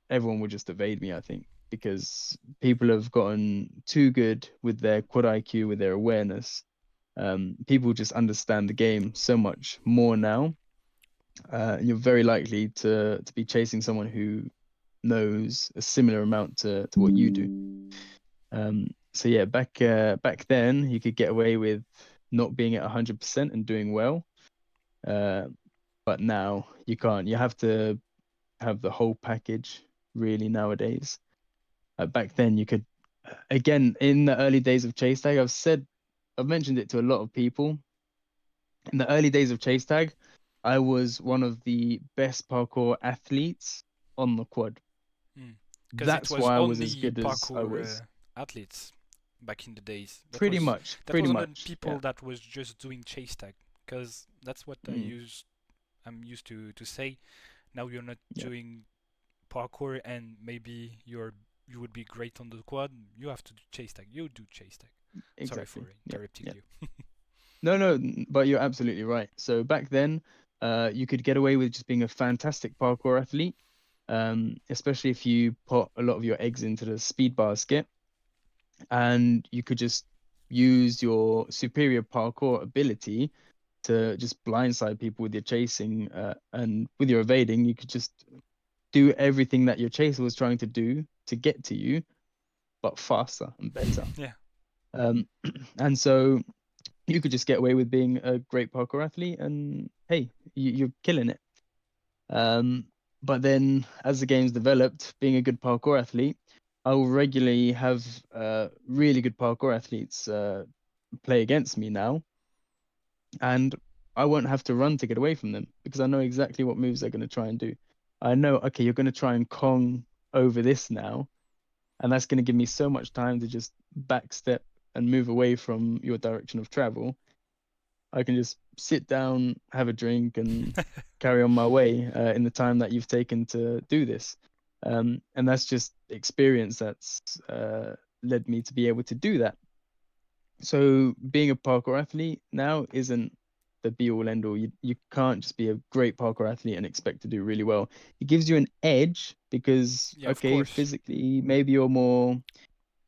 everyone would just evade me, I think, because people have gotten too good with their quad IQ, with their awareness. People just understand the game so much more now. And you're very likely to be chasing someone who knows a similar amount to what you do. So yeah, back then you could get away with not being at 100% and doing well. Uh, but now you can't. You have to have the whole package really nowadays. Back then, you could, again, in the early days of chase tag, I've mentioned it to a lot of people. In the early days of chase tag, I was one of the best parkour athletes on the quad. Because it That's was why I was as only good as I parkour was. athletes back in the days. Pretty much, That pretty was only much. people Yeah, that was just doing chase tag. Because that's what mm, I'm used to say. Now you're not yeah, doing parkour and maybe you would be great on the quad. You have to do chase tag. You do chase tag. Sorry for exactly. Yeah, interrupting yeah. you. No, no, but you're absolutely right. So back then, you could get away with just being a fantastic parkour athlete, especially if you put a lot of your eggs into the speed basket, and you could just use your superior parkour ability to just blindside people with your chasing, and with your evading, you could just do everything that your chaser was trying to do to get to you, but faster and better. Yeah. Um, and so you could just get away with being a great parkour athlete, and hey, you're killing it. Um, but then as the game's developed, being a good parkour athlete, I will regularly have really good parkour athletes play against me now, and I won't have to run to get away from them because I know exactly what moves they're going to try and do. I know, okay, you're going to try and Kong over this now, and that's going to give me so much time to just backstep and move away from your direction of travel. I can just sit down, have a drink, and carry on my way in the time that you've taken to do this. And that's just experience that's led me to be able to do that. So being a parkour athlete now isn't the be all end all. You can't just be a great parkour athlete and expect to do really well. It gives you an edge because Yeah, of okay, course. physically maybe um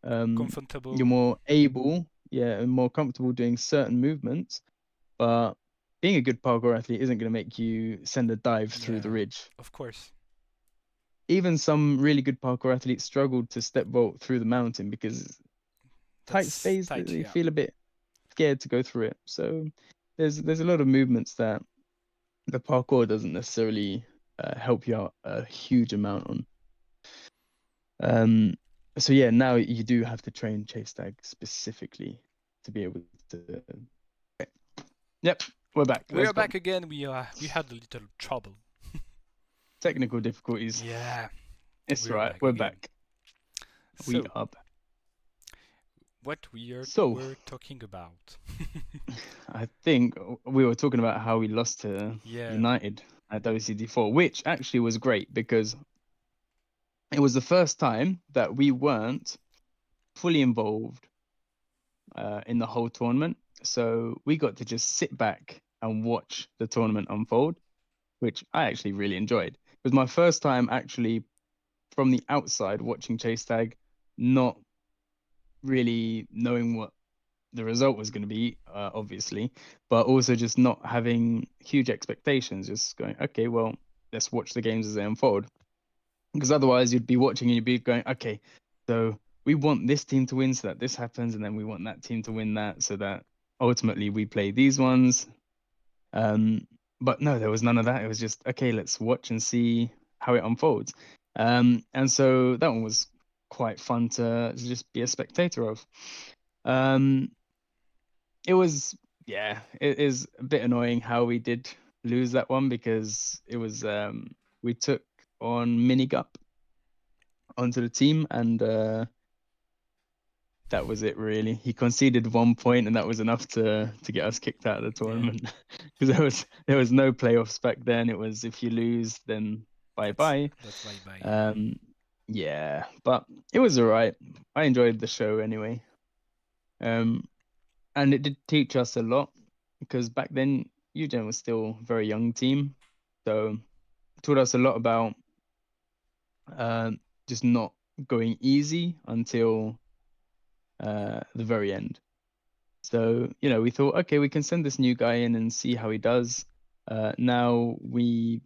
you're Comfortable. more able, yeah, and more comfortable doing certain movements, but being a good parkour athlete isn't going to make you send a dive through the Yeah, ridge. of course. Even some really good parkour athletes struggled to step vault through the mountain because tight That's space, tight. they Yeah. feel a bit scared to go through it. So there's a lot of movements that the parkour doesn't necessarily help you out a huge amount on. Um, so yeah, now you do have to train chase tag specifically to be able to. Yep, we're back. We Let's are go. back again. We had a little trouble. Technical difficulties. Yeah, It's we are right. back We're again. back. We So, are back. what we are So were talking about? I think we were talking about how we lost to Yeah. United at WCD4, which actually was great because it was the first time that we weren't fully involved in the whole tournament. So we got to just sit back and watch the tournament unfold, which I actually really enjoyed. It was my first time actually from the outside watching Chase Tag, not really knowing what the result was going to be, obviously, but also just not having huge expectations, just going, okay, well, let's watch the games as they unfold. Because otherwise, you'd be watching and you'd be going, okay, so we want this team to win so that this happens, and then we want that team to win that so that ultimately we play these ones. Um, but no, there was none of that. It was just, okay, let's watch and see how it unfolds. And so that one was quite fun to just be a spectator of. Um, it was, yeah, it is a bit annoying how we did lose that one because it was we took on Minigup onto the team, and that was it really. He conceded 1 point and that was enough to get us kicked out of the Yeah. tournament because there was no playoffs back then. It was if you lose then bye bye. That's bye bye. Yeah. Um yeah, but it was all right. I enjoyed the show anyway. Um and it did teach us a lot because back then Eugen was still a very young team, so it taught us a lot about just not going easy until the very end. So we thought, okay, we can send this new guy in and see how he does. Now we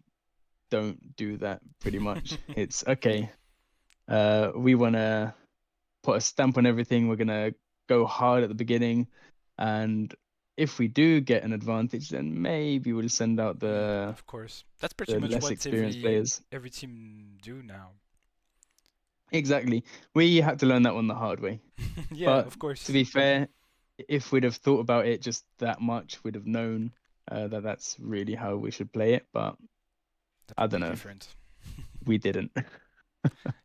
don't do that pretty much. It's okay. We want to put a stamp on everything. We're gonna go hard at the beginning, and if we do get an advantage, then maybe we'll send out Of course. That's pretty the much less what experienced players. every team do now. exactly. We had to learn that one the hard way. Yeah, But of to course. be fair, if we'd have thought about it just that much, we'd have known that that's really how we should play it. But That I would don't be know. different. We didn't.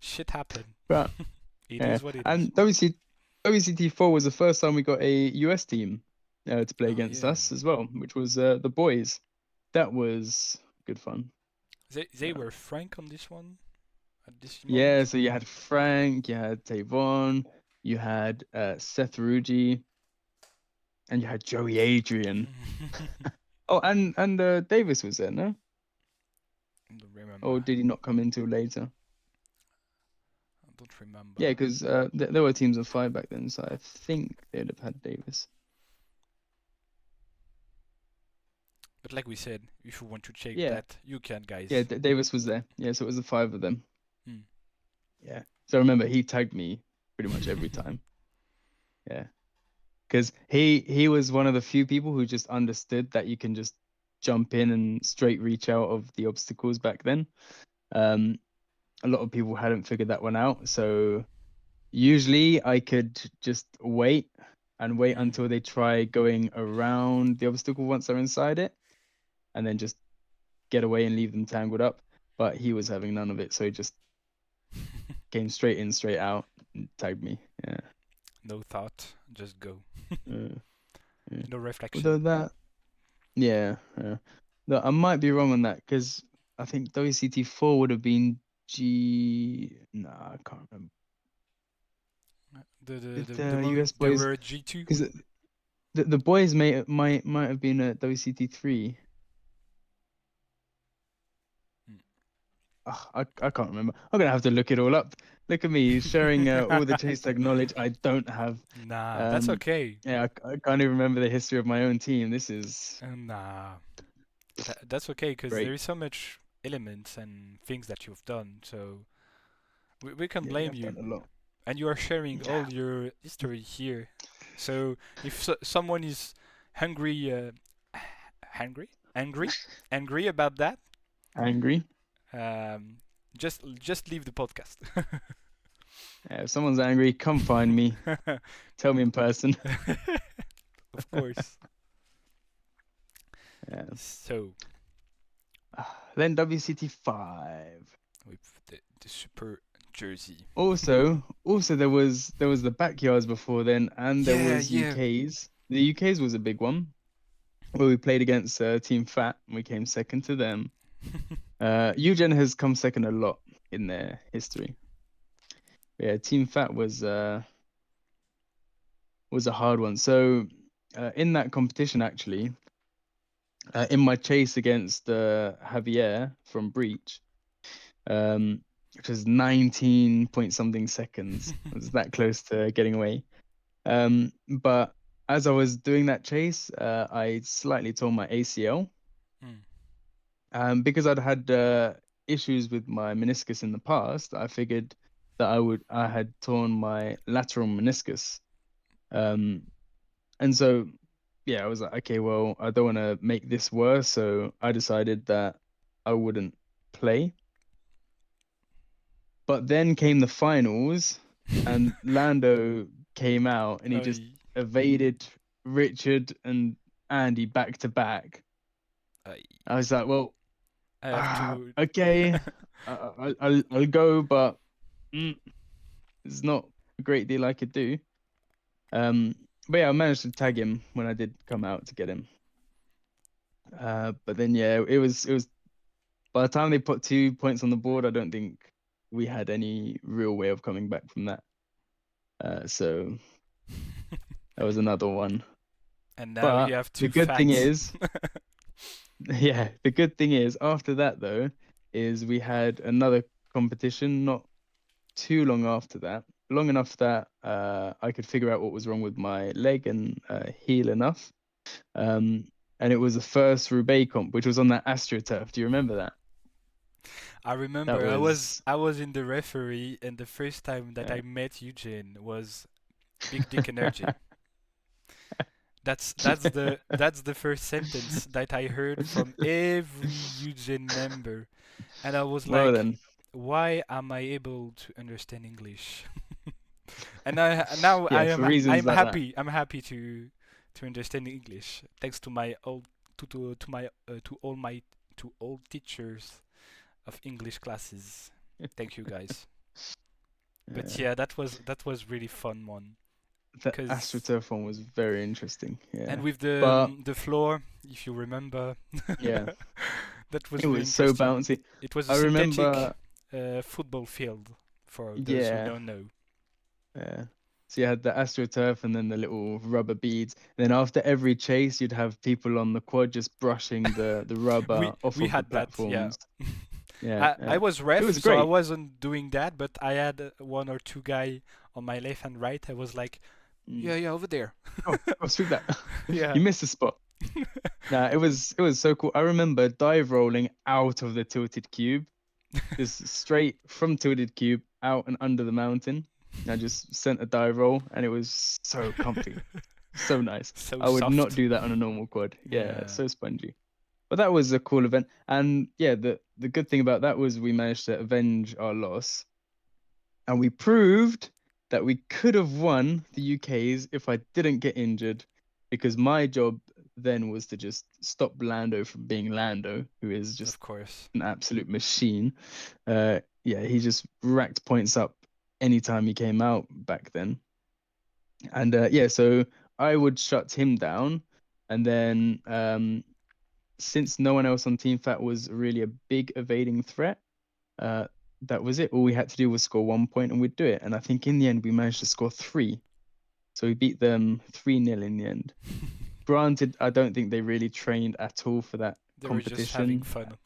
Shit happened. But It yeah, is what it is. and WCT4 was the first time we got a US team to play Oh against yeah. us as well, which was the boys. That was good fun. They Uh, were frank on this one at this yeah, moment. so you had Frank, you had Tavon, you had Seth Rugi, and you had Joey Adrian. Oh, and Davis was there, no? I don't remember. Or did he not come in till later? I don't remember. Yeah, because there were teams of five back then, so I think they'd have had Davis. But like we said, if you want to check Yeah, that, you can, yeah, guys. Davis was there. Yeah, so it was the five of them. Hmm. Yeah. So I remember he tagged me pretty much every time. Yeah. Because he was one of the few people who just understood that you can just jump in and straight reach out of the obstacles back then. Um, a lot of people hadn't figured that one out. So usually I could just wait and wait Hmm. until they try going around the obstacle once they're inside it, and then just get away and leave them tangled up. But he was having none of it, so he just came straight in, straight out, and tagged me. Yeah. No thought, just go. Uh, yeah. No reflection. Although that, yeah, yeah. No, I might be wrong on that because I think WCT4 would have been G. No, I can't remember. Did the US The boys? word G2. Because the boys might have been at WCT3. Hmm. I can't remember. I'm gonna have to look it all up. Look at me sharing all the chase tag knowledge I don't have. Nah, that's Um, okay. yeah, I can't even remember the history of my own team. This is Nah, that's okay because there great. is so much elements and things that you've done, so we can Yeah, we blame have you. done a lot. And you are sharing Yeah, all your history here. So if someone is hungry, hungry, angry, angry about that, angry. um, just leave the podcast. Yeah, if someone's angry, come find me. Tell me in person. Of course. Yeah. So Then WCT5. with the super jersey. Also there was the backyards before then, and there Yeah, was yeah. UK's. The UK's was a big one where we played against Team Fat and we came second to them. Eugen has come second a lot in their history. Yeah, Team Fat was a hard one. So in that competition, actually, in my chase against Javier from Breach, which was 19 point something seconds. I was that close to getting away. But as I was doing that chase, I slightly tore my ACL. Mm. Because I'd had issues with my meniscus in the past, I figured that I had torn my lateral meniscus. Um, and so yeah, I was like, okay, well, I don't want to make this worse, so I decided that I wouldn't play. But then came the finals, and Lando came out, and he just I, evaded Richard and Andy back to back. I, I was like, well, I have to. okay, I'll go, but mm, it's not a great deal I could do. Um, but yeah, I managed to tag him when I did come out to get him. But then yeah, it was by the time they put 2 points on the board, I don't think we had any real way of coming back from that. So that was another one. And now you But have the two good thing fats. is, yeah, the good thing is after that though, is we had another competition not too long after that, long enough that I could figure out what was wrong with my leg and heal enough. Um, and it was the first Roubaix comp, which was on that AstroTurf. Do you remember that? I That remember was I was in the referee, and the first time that uh, I met Eugene was Big Dick Energy. That's the first sentence that I heard from every Eugene member, and I was well like, then. why am I able to understand English? And now Yeah, for reasons I'm like that. happy. I'm happy to understand English thanks to my old to my to all teachers of English classes. Thank you guys. But Yeah, yeah, that was really fun one. the Cause AstroTurf one was very interesting. and Yeah, with but the floor, if you remember, yeah, that was it really was so interesting. bouncy. It was a I synthetic remember. football field for those who Yeah, don't know. yeah. So you had the AstroTurf and then the little rubber beads. And then after every chase, you'd have people on the quad just brushing the rubber off We of the had that, yeah. platforms. Yeah, I yeah. was It ref, was so I great. wasn't doing that, but I had one or two guy on my left and right. I was like, Mm. yeah, yeah, over there. Go sweep that. Yeah. You missed the spot. Nah, it was so cool. I remember dive rolling out of the tilted cube, just straight from tilted cube out and under the mountain. I just sent a dive roll and it was so comfy, so nice. So I would not soft. do that on a normal quad. Yeah, Yeah. so spongy. But that was a cool event. And yeah, the good thing about that was we managed to avenge our loss and we proved that we could have won the UK's if I didn't get injured, because my job then was to just stop Lando from being Lando, who is just Of course. an absolute machine. Yeah, he just racked points up anytime he came out back then. And yeah, so I would shut him down, and then since no one else on Team Fat was really a big evading threat, uh, that was it. All we had to do was score 1 point and we'd do it. And I think in the end we managed to score three. So we beat them 3-0 in the end. Granted, I don't think they really trained at all for that They were just having competition.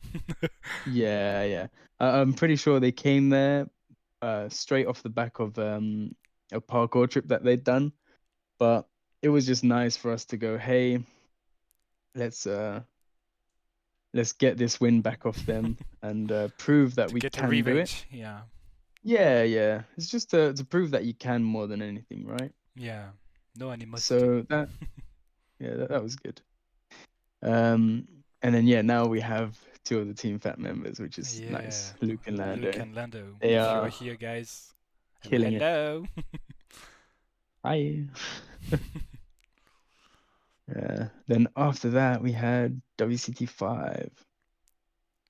fun. Yeah, yeah. I'm pretty sure they came there straight off the back of a parkour trip that they'd done. But it was just nice for us to go, hey, let's uh let's get this win back off them and prove that To we get a can do it. revenge. Yeah. Yeah, yeah. It's just to prove that you can more than anything, right? Yeah. No animosity. So that yeah, that was good. And then yeah, now we have two of the Team Fat members, which is Yeah. nice. Luke and Luke Lando. and Lando. They If you're are here, guys, hello, killing it. hello. Hi. Then after that we had WCT 5.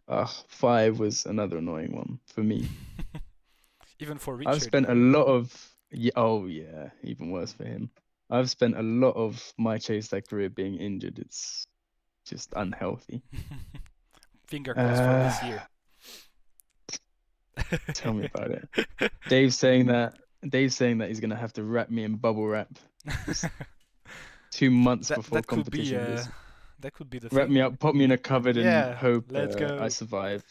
Ugh, 5 was another annoying one for me. Even for I've Richard. spent a lot of yeah, oh yeah, even worse for him. I've spent a lot of my chase that career being injured. It's just unhealthy. Finger crossed for Uh, this year. tell me about it. Dave's saying that he's gonna have to wrap me in bubble wrap just 2 months that before that could be competition. Just the wrap me thing. up, put me in a cupboard, and Yeah, hope let's I go. survive.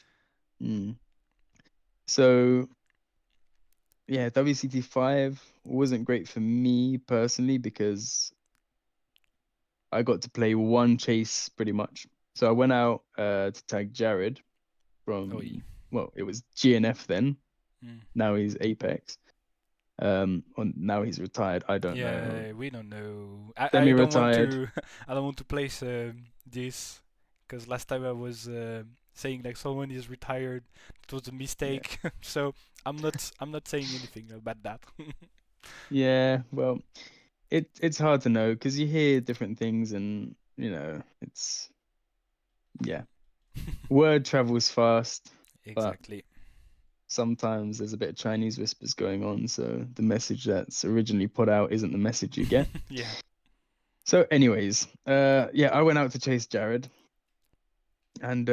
Mm. So yeah, WCT 5 wasn't great for me personally because I got to play one chase pretty much. So I went out to tag Jared Oh, yeah. from, well, it was GNF then. Mm. Now he's Apex. Or now he's retired. I don't know. Yeah, we don't know. I don't want Semi-retired. to I don't want to place this because last time I was saying like someone is retired. It was a Yeah. mistake. So I'm not saying anything about that. Yeah. Well, it's hard to know because you hear different things and it's yeah. Word travels fast, but Exactly. sometimes there's a bit of Chinese whispers going on, so the message that's originally put out isn't the message you get. Yeah. So, anyways, yeah, I went out to chase Jared, and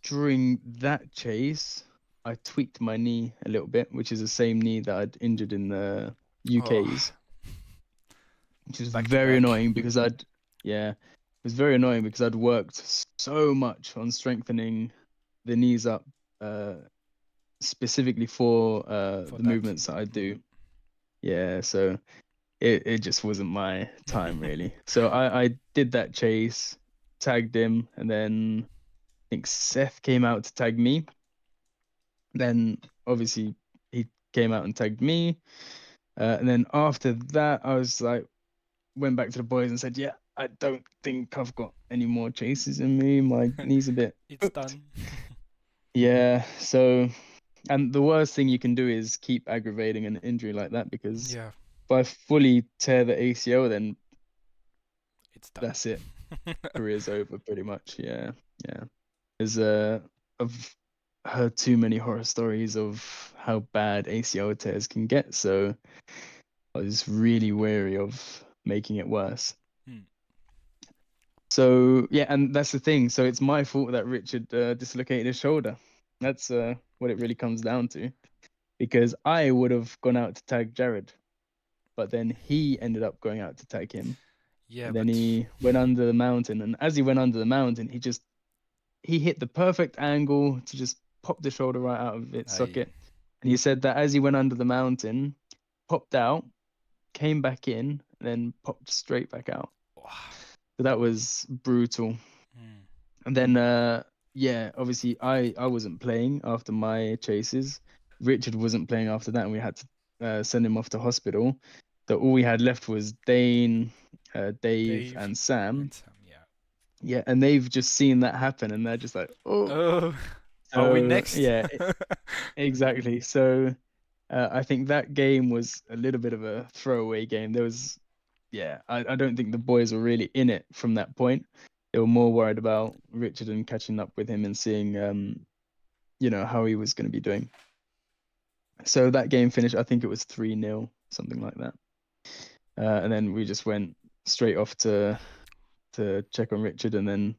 during that chase, I tweaked my knee a little bit, which is the same knee that I'd injured in the Oh, UK's, which is back to very back. annoying because yeah, it was very annoying because I'd worked so much on strengthening the knees up, uh, specifically for For the that. movements that I do. Yeah, so it just wasn't my time really. So I did that chase, tagged him, and then I think Seth came out to tag me. Then obviously he came out and tagged me. And then after that, I was like, went back to the boys and said, yeah, I don't think I've got any more chases in me. My knee's a bit It's hooked. done. Yeah. So, and the worst thing you can do is keep aggravating an injury like that because Yeah, if I fully tear the ACL, then it's done. that's it. Career's over pretty much. Yeah. Yeah. There's I've heard too many horror stories of how bad ACL tears can get, so I was really wary of making it worse. Hmm. So yeah, and that's the thing. So it's my fault that Richard dislocated his shoulder. That's what it really comes down to. Because I would have gone out to tag Jared, but then he ended up going out to tag him. Yeah, And then but he went under the mountain, and as he went under the mountain, he hit the perfect angle to just pop the shoulder right out of its I. socket. And he said that as he went under the mountain, popped out, came back in, and then popped straight back out. So that was brutal. Hmm. And then yeah, obviously I wasn't playing after my chases. Richard wasn't playing after that, and we had to send him off to hospital. So all we had left was Dane, Dave, Dave and Sam. and Sam. Yeah. Yeah, and they've just seen that happen, and they're just like, oh. Oh, are we So next? yeah, exactly. So I think that game was a little bit of a throwaway game. There was, yeah, I don't think the boys were really in it from that point. They were more worried about Richard and catching up with him and seeing, how he was going to be doing. So that game finished, I think it was 3-0, something like that. And then we just went straight off to check on Richard and then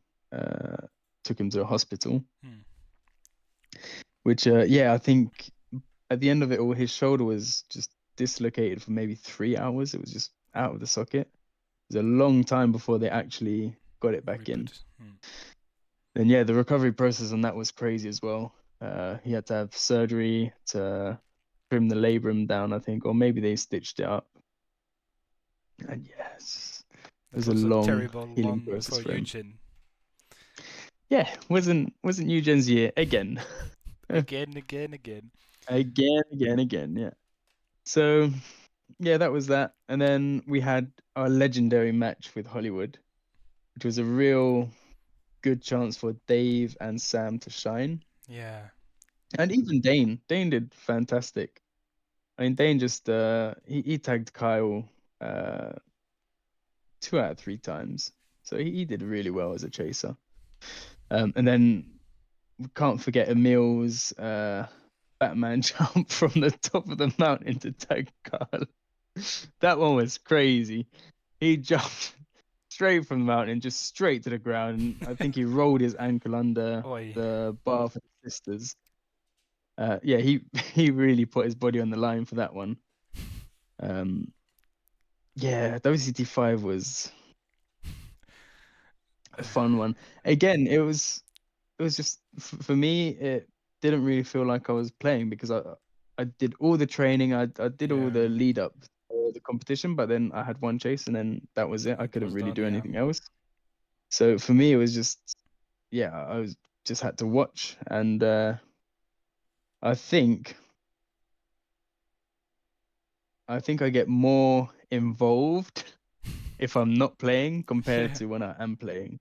took him to the hospital, Hmm. which, yeah, I think at the end of it all, his shoulder was just dislocated for maybe 3 hours. It was just out of the socket. It was a long time before they actually got it back in. Reboot. Hmm. And yeah, the recovery process on that was crazy as well. He had to have surgery to trim the labrum down, I think, or maybe they stitched it up. And yes, it That was a was a long terrible healing one process for for him. Eugene. Yeah, wasn't Eugen's year again. Again, again, again. Again. Yeah. So yeah, that was that. And then we had our legendary match with Hollywood, which was a real good chance for Dave and Sam to shine. Yeah. And even Dane. Dane did fantastic. I mean, Dane just he tagged Kyle 2 out of 3 times. So he did really well as a chaser. And then we can't forget Emil's Batman jump from the top of the mountain to tag Kyle. That one was crazy. He jumped straight from the mountain, just straight to the ground. And I think he rolled his ankle under Oi. the bar for the sisters. Yeah, he he really put his body on the line for that one. Um, yeah, WCT5 was a fun one. Again, it was just for me. It didn't really feel like I was playing because I did all the training. I did all Yeah. the lead up for the competition, but then I had one chase and then that was it. I It couldn't was really done, do yeah. anything else. So for me, it was just yeah, I was just had to watch, and I think I think I get more involved if I'm not playing compared Yeah. to when I am playing.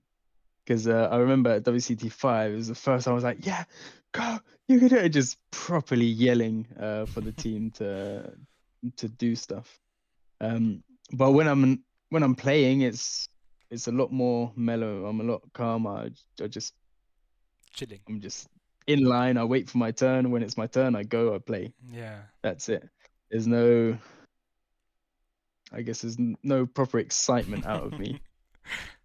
Because I remember at WCT5, it was the first time I was like, yeah, go, you can do it, just properly yelling for the team to do stuff. But when I'm playing, it's a lot more mellow. I'm a lot calmer. I just Chilling. I'm just in line. I wait for my turn. When it's my turn, I go. I play. Yeah. That's it. There's no, I guess no proper excitement out of me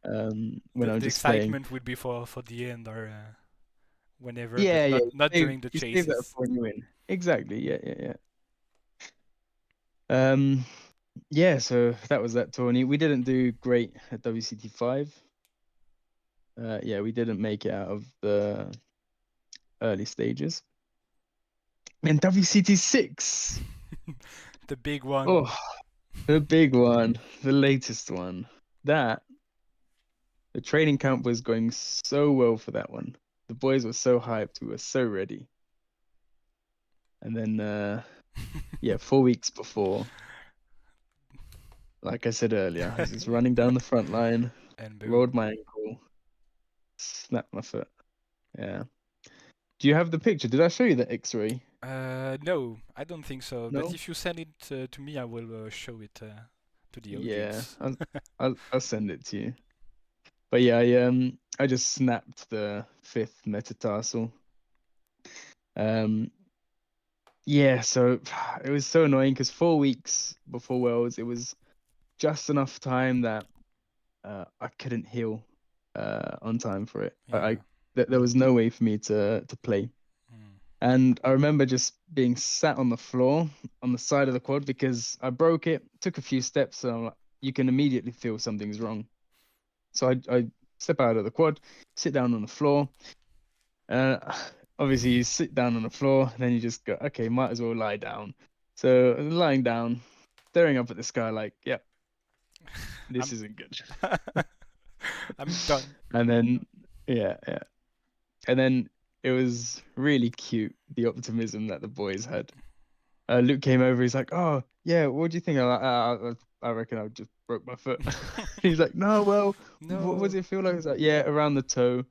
when I'm The just playing. excitement would be for the end or whenever, but Yeah, yeah. not during the You save that chases. for when you win. Exactly. Yeah. Um, yeah. So that was that tourney. We didn't do great at WCT5. Yeah, we didn't make it out of the early stages. And WCT6. The big one. Oh, the big one, the latest one. That the training camp was going so well for that one. The boys were so hyped. We were so ready. And then, yeah, 4 weeks before, like I said earlier, I was just running down the front line, And rolled boom. my ankle, snapped my foot. Yeah. Do you have the picture? Did I show you the X-ray? No, I don't think so. But No? if you send it to me, I will show it to the Yeah, audience. I'll send it to you. But yeah, I just snapped the fifth metatarsal. Um, yeah, so it was so annoying because 4 weeks before Worlds, it was just enough time that I couldn't heal on time for it. Yeah. There was no way for me to play. Mm. And I remember just being sat on the floor on the side of the quad because I broke it, took a few steps, and I'm like, you can immediately feel something's wrong. So I step out of the quad, sit down on the floor. Uh, Obviously, you sit down on the floor, then you just go, okay, might as well lie down. So lying down, staring up at the sky, like, yep, this I'm isn't good. I'm done. And then, yeah. And then it was really cute, the optimism that the boys had. Luke came over. He's like, "Oh, yeah. What do you think?" I'm like, I reckon I just broke my foot." He's like, "No, well, what does No. it feel like?" I was like, "Yeah, around the toe."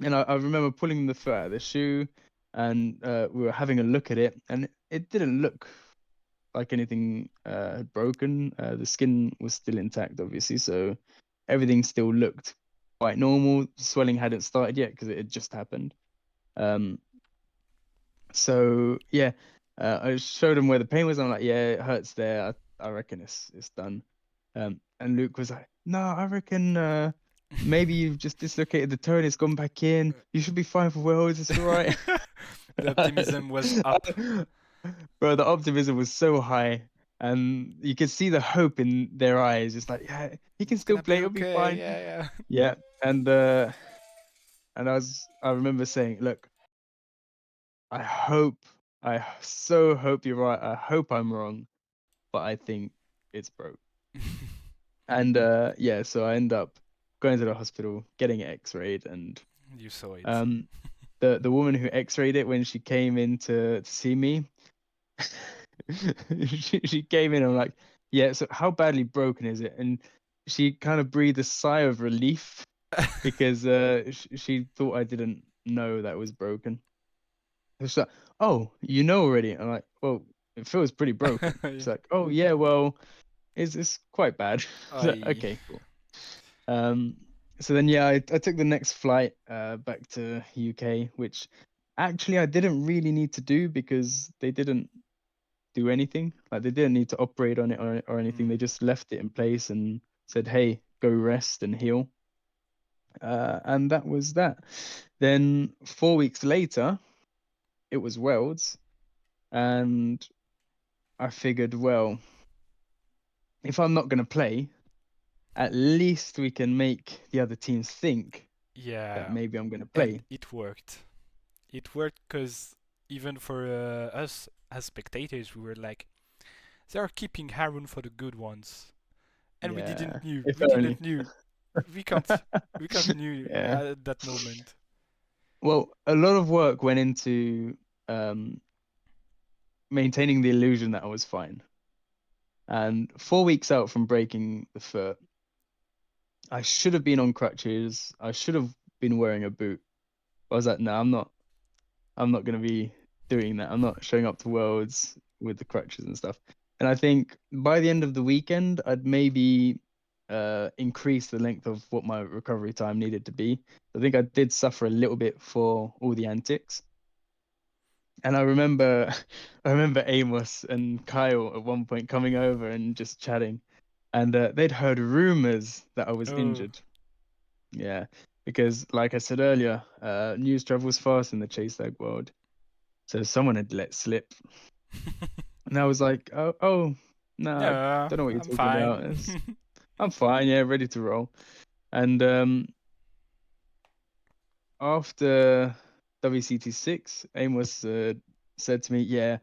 And I remember pulling the foot out of the shoe, and we were having a look at it, and it didn't look like anything had broken. The skin was still intact, obviously, so everything still looked quite normal. Swelling hadn't started yet because it had just happened. Um, so yeah, I showed him where the pain was. I'm like, yeah, it hurts there. I reckon it's done. And Luke was like, no, I reckon maybe you've just dislocated the toe and it's gone back in. You should be fine for Worlds. It's all right. The optimism was up. Bro, the optimism was so high, and you could see the hope in their eyes. It's like, yeah, he can It's still gonna play. be He'll be okay. fine. Yeah, Yeah, and I remember saying, look, I hope, I so hope you're right. I hope I'm wrong, but I think it's broke. yeah. And yeah, so I end up going to the hospital, getting it x-rayed, and You saw it. um, the woman who x-rayed it when she came in to see me, she came in. I'm like, yeah. So how badly broken is it? And she kind of breathed a sigh of relief because she thought I didn't know that was broken. It's like, oh, you know already. I'm like, well, it feels pretty broken. It's Yeah. like, oh yeah, well, it's quite bad. It's like, I. okay, cool. Um, so then yeah, I took the next flight back to UK, which actually I didn't really need to do because they didn't do anything. Like they didn't need to operate on it or anything. They Mm. just left it in place and said, hey, go rest and heal. And that was that. Then 4 weeks later, it was Worlds, and I figured, well, if I'm not going to play, at least we can make the other teams think that Yeah, maybe I'm going to and play. it worked. It worked because even for us as spectators, we were like, they are keeping Haroon for the good ones, and we Yeah, didn't knew. if We only. didn't knew. We can't. We can't knew Yeah. at that moment. Well, a lot of work went into um, maintaining the illusion that I was fine. And 4 weeks out from breaking the foot, I should have been on crutches. I should have been wearing a boot. I was like, no, I'm not going to be doing that. I'm not showing up to Worlds with the crutches and stuff. And I think by the end of the weekend, I'd maybe increase the length of what my recovery time needed to be. I think I did suffer a little bit for all the antics. And I remember, I remember Amos and Kyle at one point coming over and just chatting, and they'd heard rumors that I was Oh. injured. Yeah, because like I said earlier, news travels fast in the chase tag world. So someone had let slip, and I was like, oh, no, I No, don't know what you're I'm talking about. fine. I'm fine, yeah, ready to roll. And after WCT6, Amos said to me, yeah,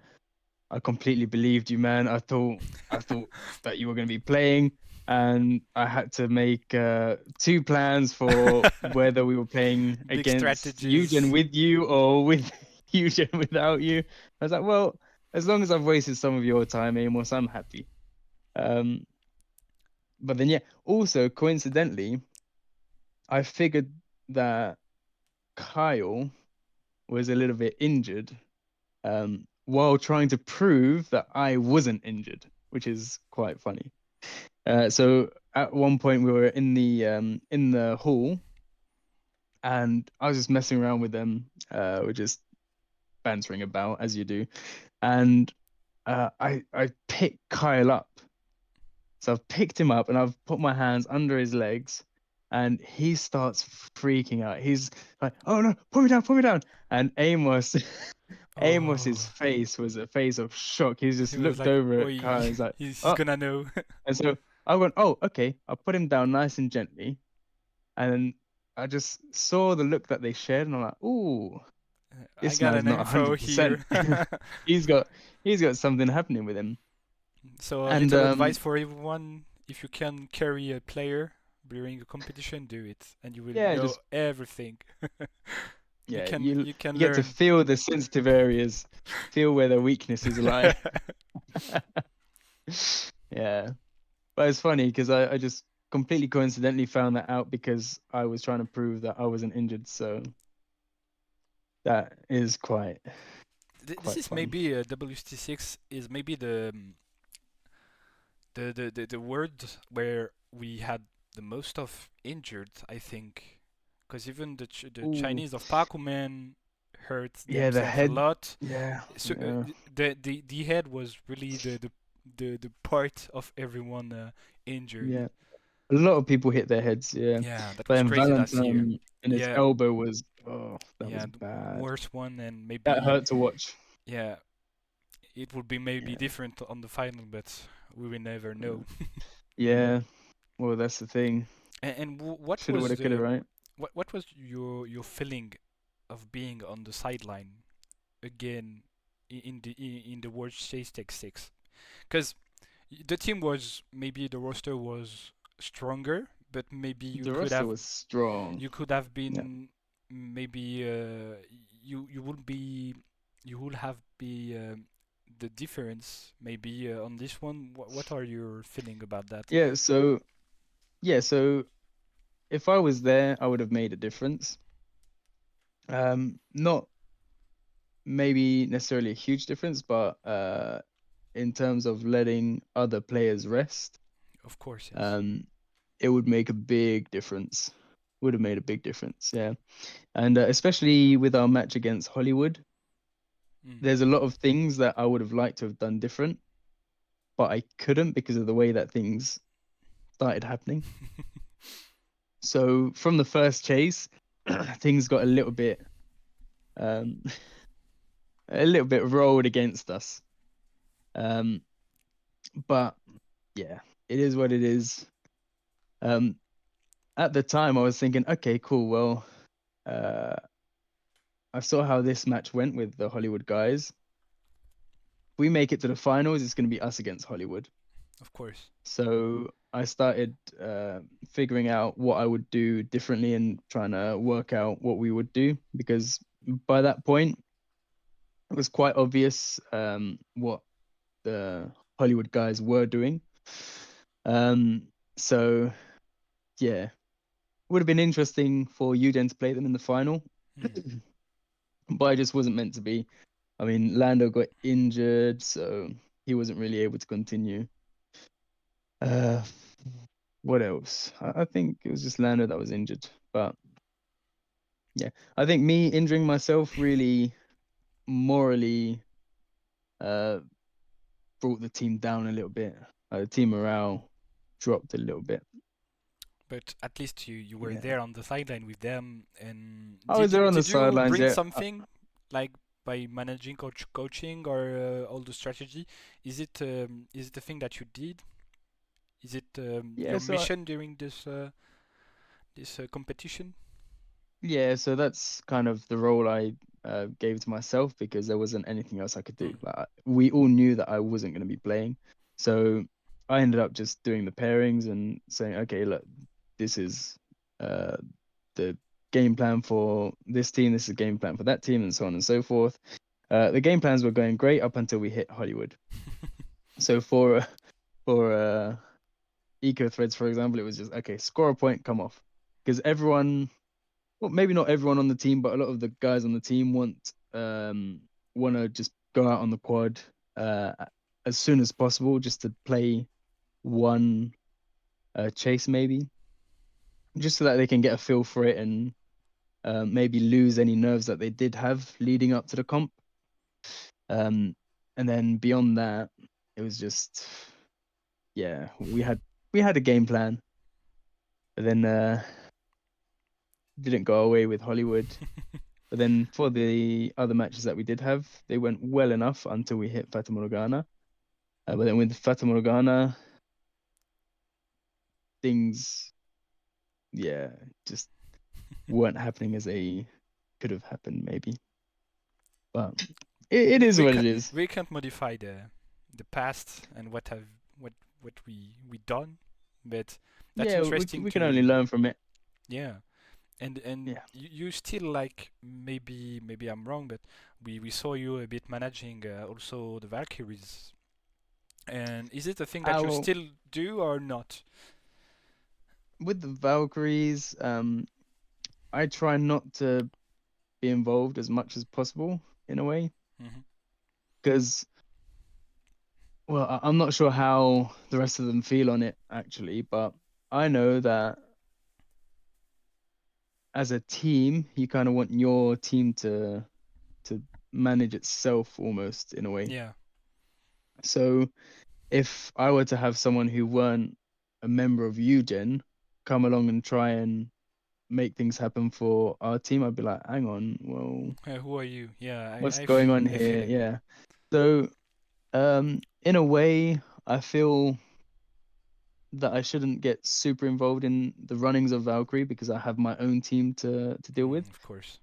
I completely believed you, man. I thought that you were going to be playing, and I had to make two plans for whether we were playing Big against Eugen strategies. with you or with Eugen without you. I was like, well, as long as I've wasted some of your time, Amos, I'm happy. Um, but then yeah, also coincidentally, I figured that Kyle was a little bit injured, while trying to prove that I wasn't injured, which is quite funny. So at one point we were in the hall, and I was just messing around with them. We're just bantering about as you do, and I picked Kyle up. So I've picked him up and I've put my hands under his legs, and he starts freaking out. He's like, "Oh no, put me down, put me down!" And Amos, Amos's Oh, face was a face of shock. He's just he was looked like, over "Oh, at Kyle. He's like, he's "Oh," gonna know." and so I went, "Oh, okay." I put him down nice and gently, and then I just saw the look that they shared, and I'm like, "Ooh, I this got man's an not info 100%. here. He's got he's got something happening with him." So a And little advice for everyone: if you can carry a player during a competition, do it, and you will yeah, know just everything. You yeah, can you you can you get to learn. feel the sensitive areas, feel where the weaknesses lie. Yeah, but it's funny because I just completely coincidentally found that out because I was trying to prove that I wasn't injured. So that is This quite is funny. maybe WST6 is maybe the word where we had the most of injured, I think, because even the Ooh, Chinese of Pakumen hurt yeah, the themselves a head. lot. Yeah, So yeah, the head was really the part of everyone injured. yeah. A lot of people hit their heads. Yeah, Yeah, that but was then crazy last year. Valentine and his Yeah, elbow was, oh, that was yeah, bad. worst one, and That maybe hurt to watch. yeah, it would be maybe Yeah, different on the final, but we will never yeah. know. Yeah. Well, that's the thing. And what Shoulda, was woulda, coulda, the right? what was your feeling of being on the sideline again in the World Chase Tech 6? Because the team was maybe the roster was stronger, but maybe The roster was strong. you could have Yeah. been maybe you would be you would have be the difference maybe on this one. What are your feeling about that? Yeah. So if I was there, I would have made a difference. Not maybe necessarily a huge difference, but in terms of letting other players rest, Of course, yes. um, it would make a big difference. Would have made a big difference, yeah. And especially with our match against Hollywood, Mm. there's a lot of things that I would have liked to have done different, but I couldn't because of the way that things started happening. So from the first chase, things got um, a little bit rolled against us. Um, but yeah, it is what it is. Um, at the time, I was thinking, okay, cool. Well, uh, I saw how this match went with the Hollywood guys. If we make it to the finals, it's going to be us against Hollywood. Of course. So I started figuring out what I would do differently and trying to work out what we would do because by that point, it was quite obvious what the Hollywood guys were doing. Um, so yeah, would have been interesting for Ugen to play them in the final, Mm. but I just wasn't meant to be. I mean, Lando got injured, so he wasn't really able to continue. Uh, what else? I think it was just Lando that was injured, but yeah, I think me injuring myself really morally uh brought the team down a little bit. The team morale dropped a little bit. But at least you were Yeah. there on the sideline with them. And I was there on the did you sidelines, bring yeah. something like by managing coaching or all the strategy? Is it the thing that you did? Is it Yeah, your so mission during this competition? yeah, so that's kind of the role I gave to myself because there wasn't anything else I could do. Mm. Like we all knew that I wasn't going to be playing, so I ended up just doing the pairings and saying, okay, look, this is uh, the game plan for this team, this is the game plan for that team, and so on and so forth. The game plans were going great up until we hit Hollywood. So for eco threads, for example, it was just okay, score a point, come off, because everyone well, maybe not everyone on the team, but a lot of the guys on the team want to just go out on the quad uh as soon as possible, just to play one chase maybe, just so that they can get a feel for it and maybe lose any nerves that they did have leading up to the comp. Um, and then beyond that, it was just, yeah, we had a game plan, but then didn't go away with Hollywood. But then for the other matches that we did have, they went well enough until we hit Fata Morgana. But then with Fata Morgana, things, yeah, just weren't happening as they could have happened, maybe. But it we, is we what it can't is. we can't modify the past and what we done, but that's Yeah, interesting we can only to learn from it. yeah. And Yeah. you still like maybe I'm wrong, but we saw you a bit managing also the Valkyries. And is it a thing that you Well, still do or not? with the Valkyries, I try not to be involved as much as possible in a way, Hmm. because, well, I'm not sure how the rest of them feel on it actually, but I know that as a team, you kind of want your team to manage itself almost in a way. Yeah. So if I were to have someone who weren't a member of Eugen come along and try and make things happen for our team, I'd be like, hang on, well, Who are you? Yeah, what's going on I feel here? it. Yeah. So, in a way, I feel that I shouldn't get super involved in the runnings of Valkyrie because I have my own team to deal with. Of course,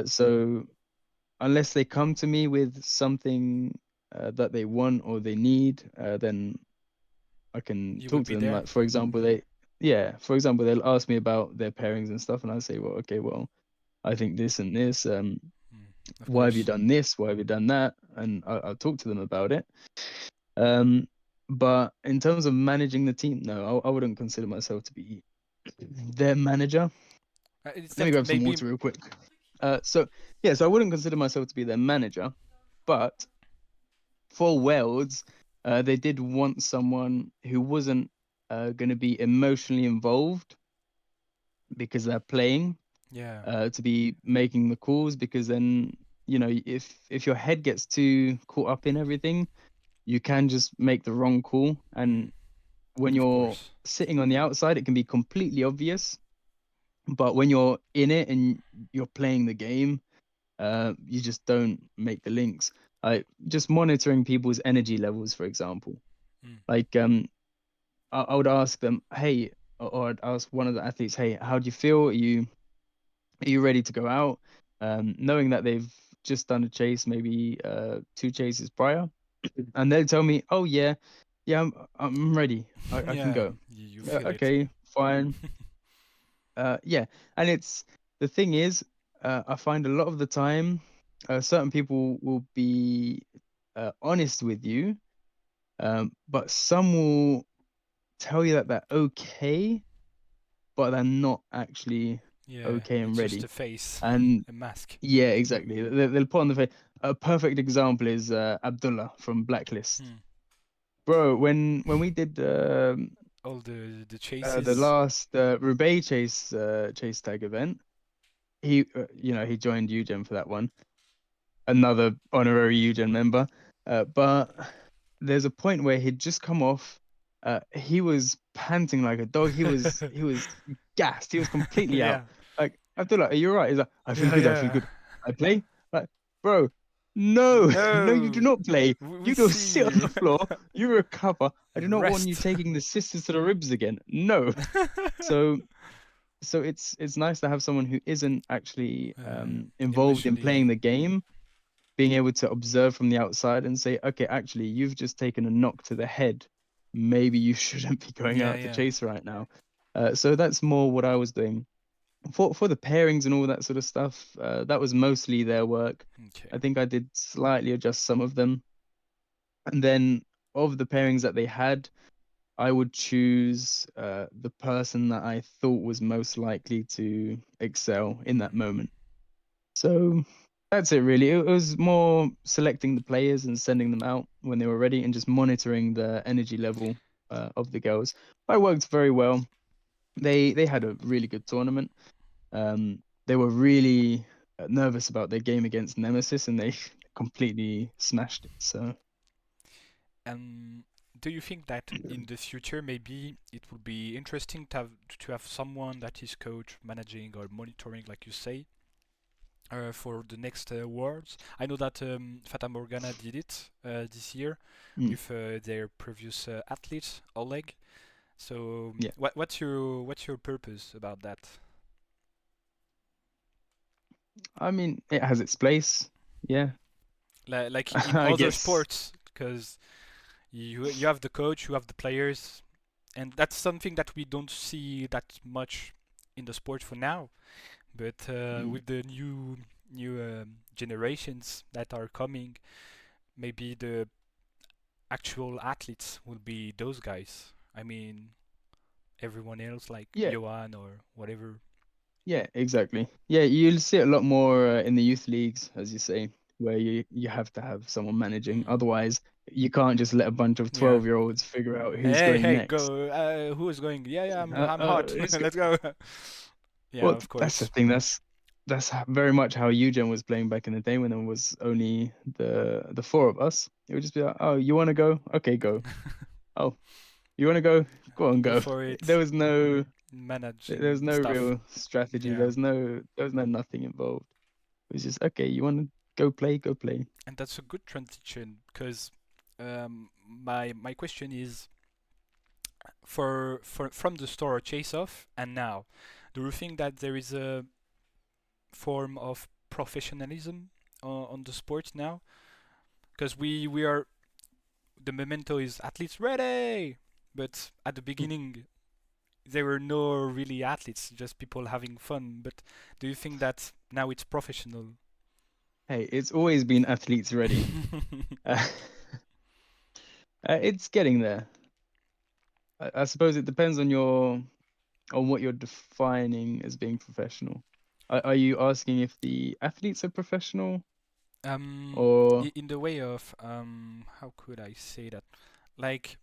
So unless they come to me with something that they want or they need, then I can you will talk to be them. there. Like, for example, they'll ask me about their pairings and stuff, and I say, well, okay, well, I think this and this. Of Why have you course. done this? Why have you done that? And I'll talk to them about it. Um, but in terms of managing the team, no, I wouldn't consider myself to be their manager. It's Let me that grab some maybe. water real quick. So yeah, so I wouldn't consider myself to be their manager, but for Wales, they did want someone who wasn't going to be emotionally involved because they're playing, Yeah. to be making the calls, because then, if your head gets too caught up in everything, you can just make the wrong call. Mm, And when of you're course. sitting on the outside, it can be completely obvious. But when you're in it and you're playing the game, you just don't make the links. Like just monitoring people's energy levels, for example. Mm. Like I would ask them, hey, or I'd ask one of the athletes, hey, how do you feel? Are you ready to go out? Knowing that they've just done a chase, maybe two chases prior, and they'll tell me, oh yeah, yeah, I'm ready. I can Yeah, go. you feel it. Okay, fine. Yeah, and the thing is, I find a lot of the time, certain people will be honest with you, but some will tell you that they're okay, but they're not actually Yeah, okay and it's just ready. a face, And a mask. yeah, exactly. They'll put on the face. A perfect example is Abdullah from Blacklist. Hmm. Bro, when we did All the the chases. last Roubaix chase tag event, he joined Eugen for that one, another honorary Eugen member. But there's a point where he'd just come off. He was panting like a dog. He was gassed. He was completely out. Yeah. Like, Abdullah, are you all right? He's like, I feel Yeah, good. I feel yeah. good. I play. Like, bro, no, no, you do No, not play. we You go see sit on you. the floor. You recover. I do not want you Rest. taking the sisters to the ribs again. No. So it's nice to have someone who isn't actually involved in playing Emotionally. the game, being able to observe from the outside and say, okay, actually, you've just taken a knock to the head. Maybe you shouldn't be going Yeah, out to yeah. chase right now. So that's more what I was doing for the pairings and all that sort of stuff. That was mostly their work. Okay. I think I did slightly adjust some of them, and then of the pairings that they had, I would choose the person that I thought was most likely to excel in that Mm. moment. So that's it, really. It was more selecting the players and sending them out when they were ready, and just monitoring the energy level of the girls. I worked very well. They had a really good tournament. They were really nervous about their game against Nemesis, and they completely smashed it. So And do you think that in the future maybe it would be interesting to have someone that is coach, managing, or monitoring, like you say, for the next Worlds? I know that Fata Morgana did it this year mm, with their previous athlete Oleg. So yeah, what's your purpose about that? I mean, it has its place. Yeah, Like in I other guess. sports, because you have the coach, you have the players, and that's something that we don't see that much in the sport for now. But Mm. with the new generations that are coming, maybe the actual athletes will be those guys. I mean, everyone else like Yeah, Johan or whatever. yeah, exactly. Yeah, you'll see it a lot more in the youth leagues, as you say, where you have to have someone managing. Mm. Otherwise, you can't just let a bunch of Yeah. 12-year-olds figure out who's Hey, going hey, next. go. Who is going? Yeah, yeah, I'm hot. Who's Let's go. Yeah, Well, of that's the course. thing. That's very much how Eugen was playing back in the day when there was only the four of us. It would just be like, oh, you want to go? Okay, go. Oh, you want to go? Go on, Go go. for There it. was no there was Managing no stuff. real strategy. Yeah. There was no nothing involved. It was just okay. You want to go play? Go play. And that's a good transition because my question is for from the Storror Chase Off and now, do you think that there is a form of professionalism on the sport now? Because we are the memento is athletes ready, but at the beginning there were no really athletes, just people having fun. But do you think that now it's professional? Hey, it's always been athletes ready. Uh, it's getting there. I suppose it depends on what you're defining as being professional. Are you asking if the athletes are professional um, or in the way of how could I say that? Like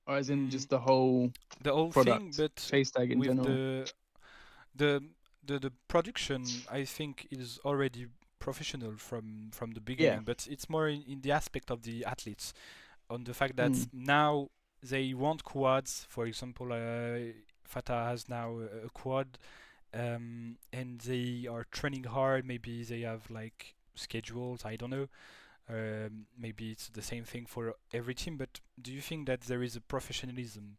or as in mm, just the whole the whole thing, product, but chase tag in with general? the the production, I think is already professional from the Yeah. beginning. But it's more in the aspect of the athletes, on the fact that Mm, now they want quads. For example, Fata has now a quad, and they are training hard. Maybe they have like schedules. I don't know. Maybe it's the same thing for every team. But do you think that there is a professionalism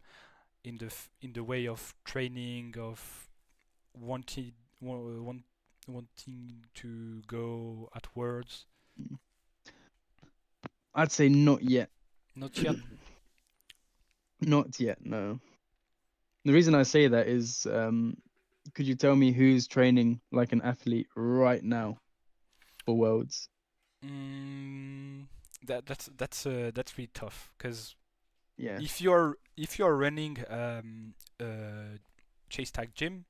in in the way of training, of wanting want, wanting to go at words? mm. I'd say not yet. Not yet. Not yet, no. The reason I say that is, could you tell me who's training like an athlete right now for Worlds? Mm, that's really tough because Yeah. if you're running chase tag gym,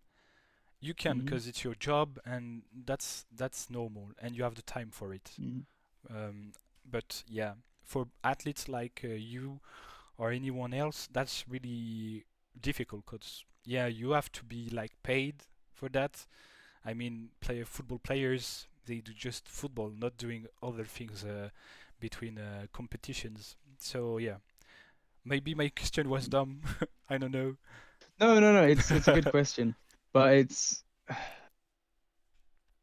you can Hmm. because it's your job and that's normal and you have the time for it. Hmm. Um, but yeah, for athletes like you or anyone else, that's really difficult because yeah, you have to be like paid for that. I mean, football players, they do just football, not doing other things between competitions. So yeah, maybe my question was dumb. I don't know. No, no, no. It's a good question, but it's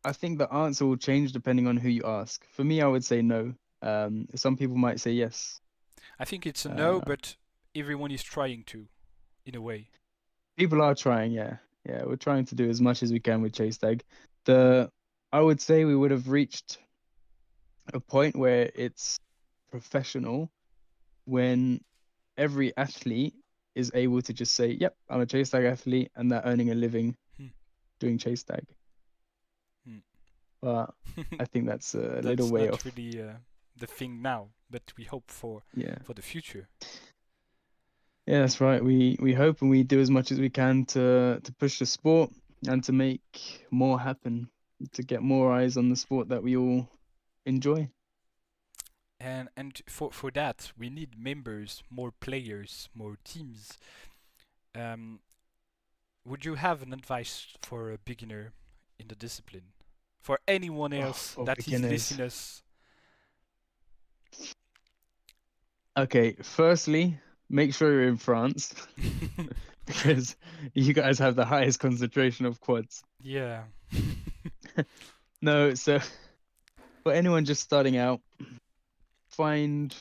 I think the answer will change depending on who you ask. For me, I would say no. Some people might say yes. I think it's a no, Uh, but everyone is trying to, in a way. People are trying, yeah. Yeah, we're trying to do as much as we can with Chase Tag. The I would say we would have reached a point where it's professional when every athlete is able to just say, "Yep, I'm a Chase Tag athlete," and they're earning a living Hmm. doing Chase Tag. Hmm. But I think that's a little That's way not off. really the thing now, but we hope Yeah. for the future. Yeah, that's right. We hope and we do as much as we can to push the sport and to make more happen, to get more eyes on the sport that we all enjoy. And for that we need members, more players, more teams. Um, would you have an advice for a beginner in the discipline? For anyone Oh, else for that is beginners. listening us? Okay, firstly, make sure you're in France because you guys have the highest concentration of quads. Yeah. No, so for anyone just starting out, find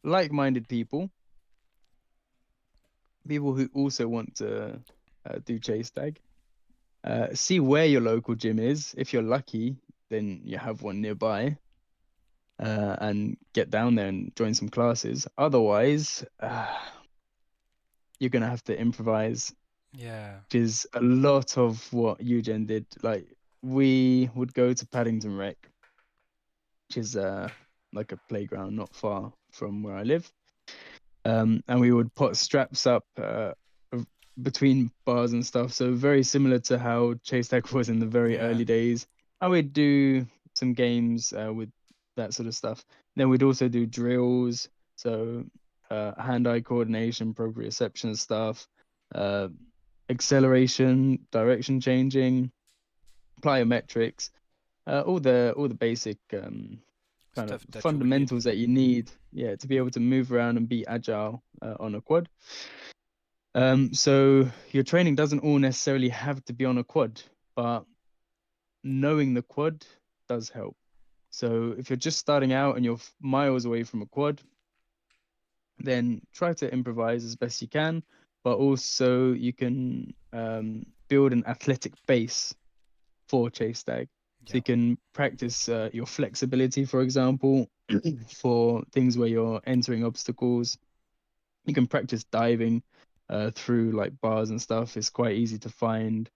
like-minded people, people who also want to do chase tag. See where your local gym is. If you're lucky, then you have one nearby, and get down there and join some classes. Otherwise, you're gonna have to improvise, Yeah. which is a lot of what Eugen did. Like we would go to Paddington Rec, which is like a playground not far from where I live. And we would put straps up between bars and stuff. So very similar to how Chase Tag was in the very Yeah. early days. And we'd do some games with that sort of stuff. Then we'd also do drills, so hand-eye coordination, proprioception stuff, uh, acceleration, direction changing, plyometrics, all the basic kind of Stuff that you would need. fundamentals that you need, yeah, to be able to move around and be agile on a quad. So your training doesn't all necessarily have to be on a quad, but knowing the quad does help. So if you're just starting out and you're miles away from a quad, then try to improvise as best you can, but also you can build an athletic base for chase tag. So Yeah. you can practice your flexibility, for example, for things where you're entering obstacles. You can practice diving through like bars and stuff. It's quite easy to find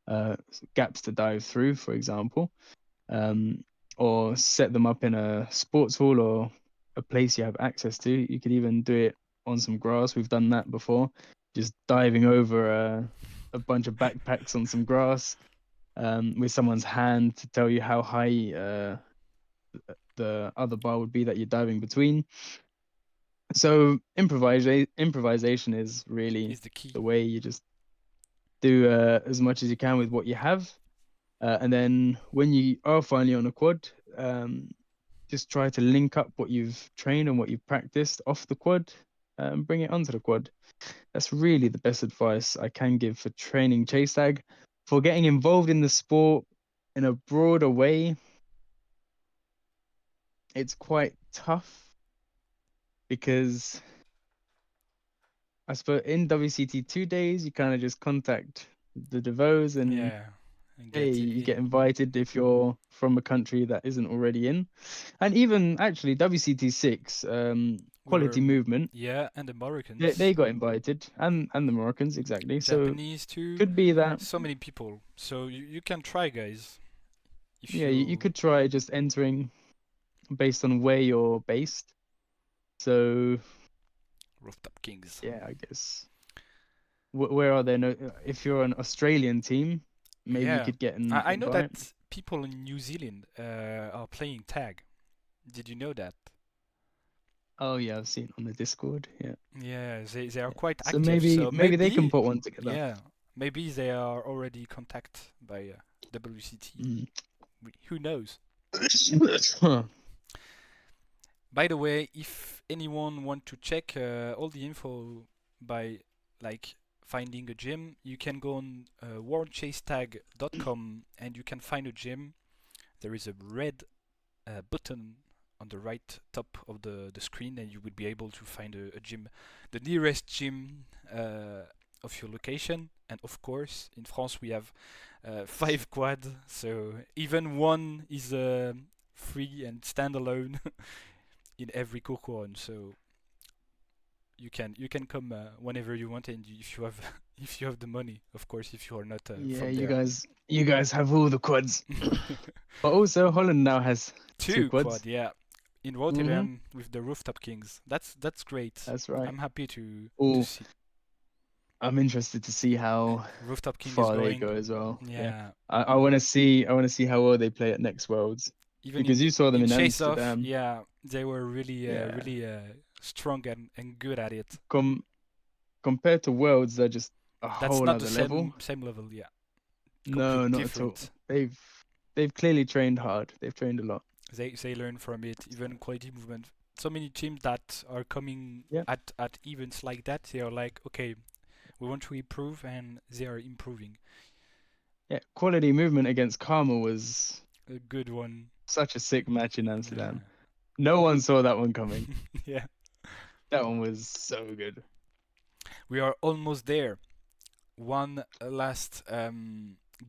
uh, gaps to dive through, for example, um, or set them up in a sports hall or a place you have access to. You could even do it on some grass. We've done that before, just diving over a bunch of backpacks on some grass with someone's hand to tell you how high the other bar would be that you're diving between. So improvisation is really Is the key. the way you just do as much as you can with what you have. And then when you are finally on a quad, just try to link up what you've trained and what you've practiced off the quad and bring it onto the quad. That's really the best advice I can give for training chase tag. For getting involved in the sport in a broader way, it's quite tough because I suppose in WCT 2 days, you kind of just contact the devos and Yeah. And hey, get you get in. invited if you're from a country that isn't already in. And even actually WCT 6, We were, Quality Movement, yeah, and the they Moroccans, got invited, and the Moroccans exactly. So Japanese too. could be that, So many people. So you can try, guys, if yeah, you you could try just entering based on where you're based. So rooftop kings. yeah, I guess where are there no? If you're an Australian team, maybe you Yeah, could get an I know invite. that people in New Zealand are playing tag. Did you know that? Oh yeah, I've seen on the Discord. Yeah, Yeah, they are yeah. quite So active. maybe So maybe they can maybe, put one together. yeah, maybe they are already contact by WCT. Mm. Who knows? Huh. By the way, if anyone want to check all the info by like finding a gym, you can go on worldchasetag.com and you can find a gym. There is a red button on the right top of the screen, and you will be able to find a gym, the nearest gym of your location. And of course, in France, we have 5 quad, so even one is free and standalone in every cours. So you can come whenever you want, and if you have if you have the money, of course, if you are not Yeah, from you there. guys have all the quads. But also Holland now has two Two quad, quads. yeah. in Mm-hmm. Rotterdam with the Rooftop Kings. That's great. That's right. I'm happy to Oh, see I'm interested to see how Rooftop King is far they going. go as well. Yeah. Yeah, I want to see. I want to see how well they play at next Worlds even because you saw them in in Chase Off, Amsterdam. yeah, they were really Yeah. really strong and good at it. Com Compared to Worlds, they're just a That's whole not the other level. same level, yeah. No, Completely not at all. different. They've clearly trained hard. They've trained a lot. They learn from it, even quality movement. So many teams that are coming Yeah. at events like that, they are like, okay, we want to improve, and they are improving. Yeah. Quality movement against Karma was A good one. such a sick match in Yeah. Amsterdam. No one saw that one coming. Yeah. That one was so good. We are almost there. One last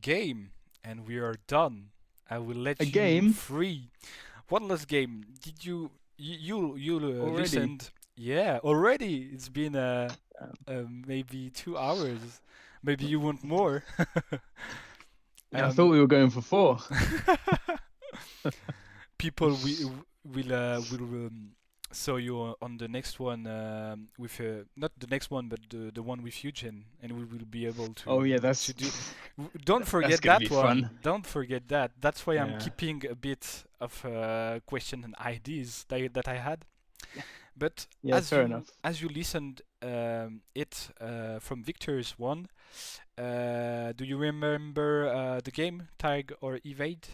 game, and we are done. I will A let you game free. One last game. Did you already. listened? Yeah, already. It's been Um, maybe 2 hours. Maybe you want more. I thought um, we were going for four. People will saw you on the next one with not the next one but the one with Eugen, and we will be able Oh yeah, to that's do. Don't that's forget gonna be that fun. one. Don't forget that. That's why I'm Yeah. keeping a bit of question and ideas that I had. Yeah. But Yeah, fair enough. as you listened it from Victor's one, do you remember the game Tag or Evade?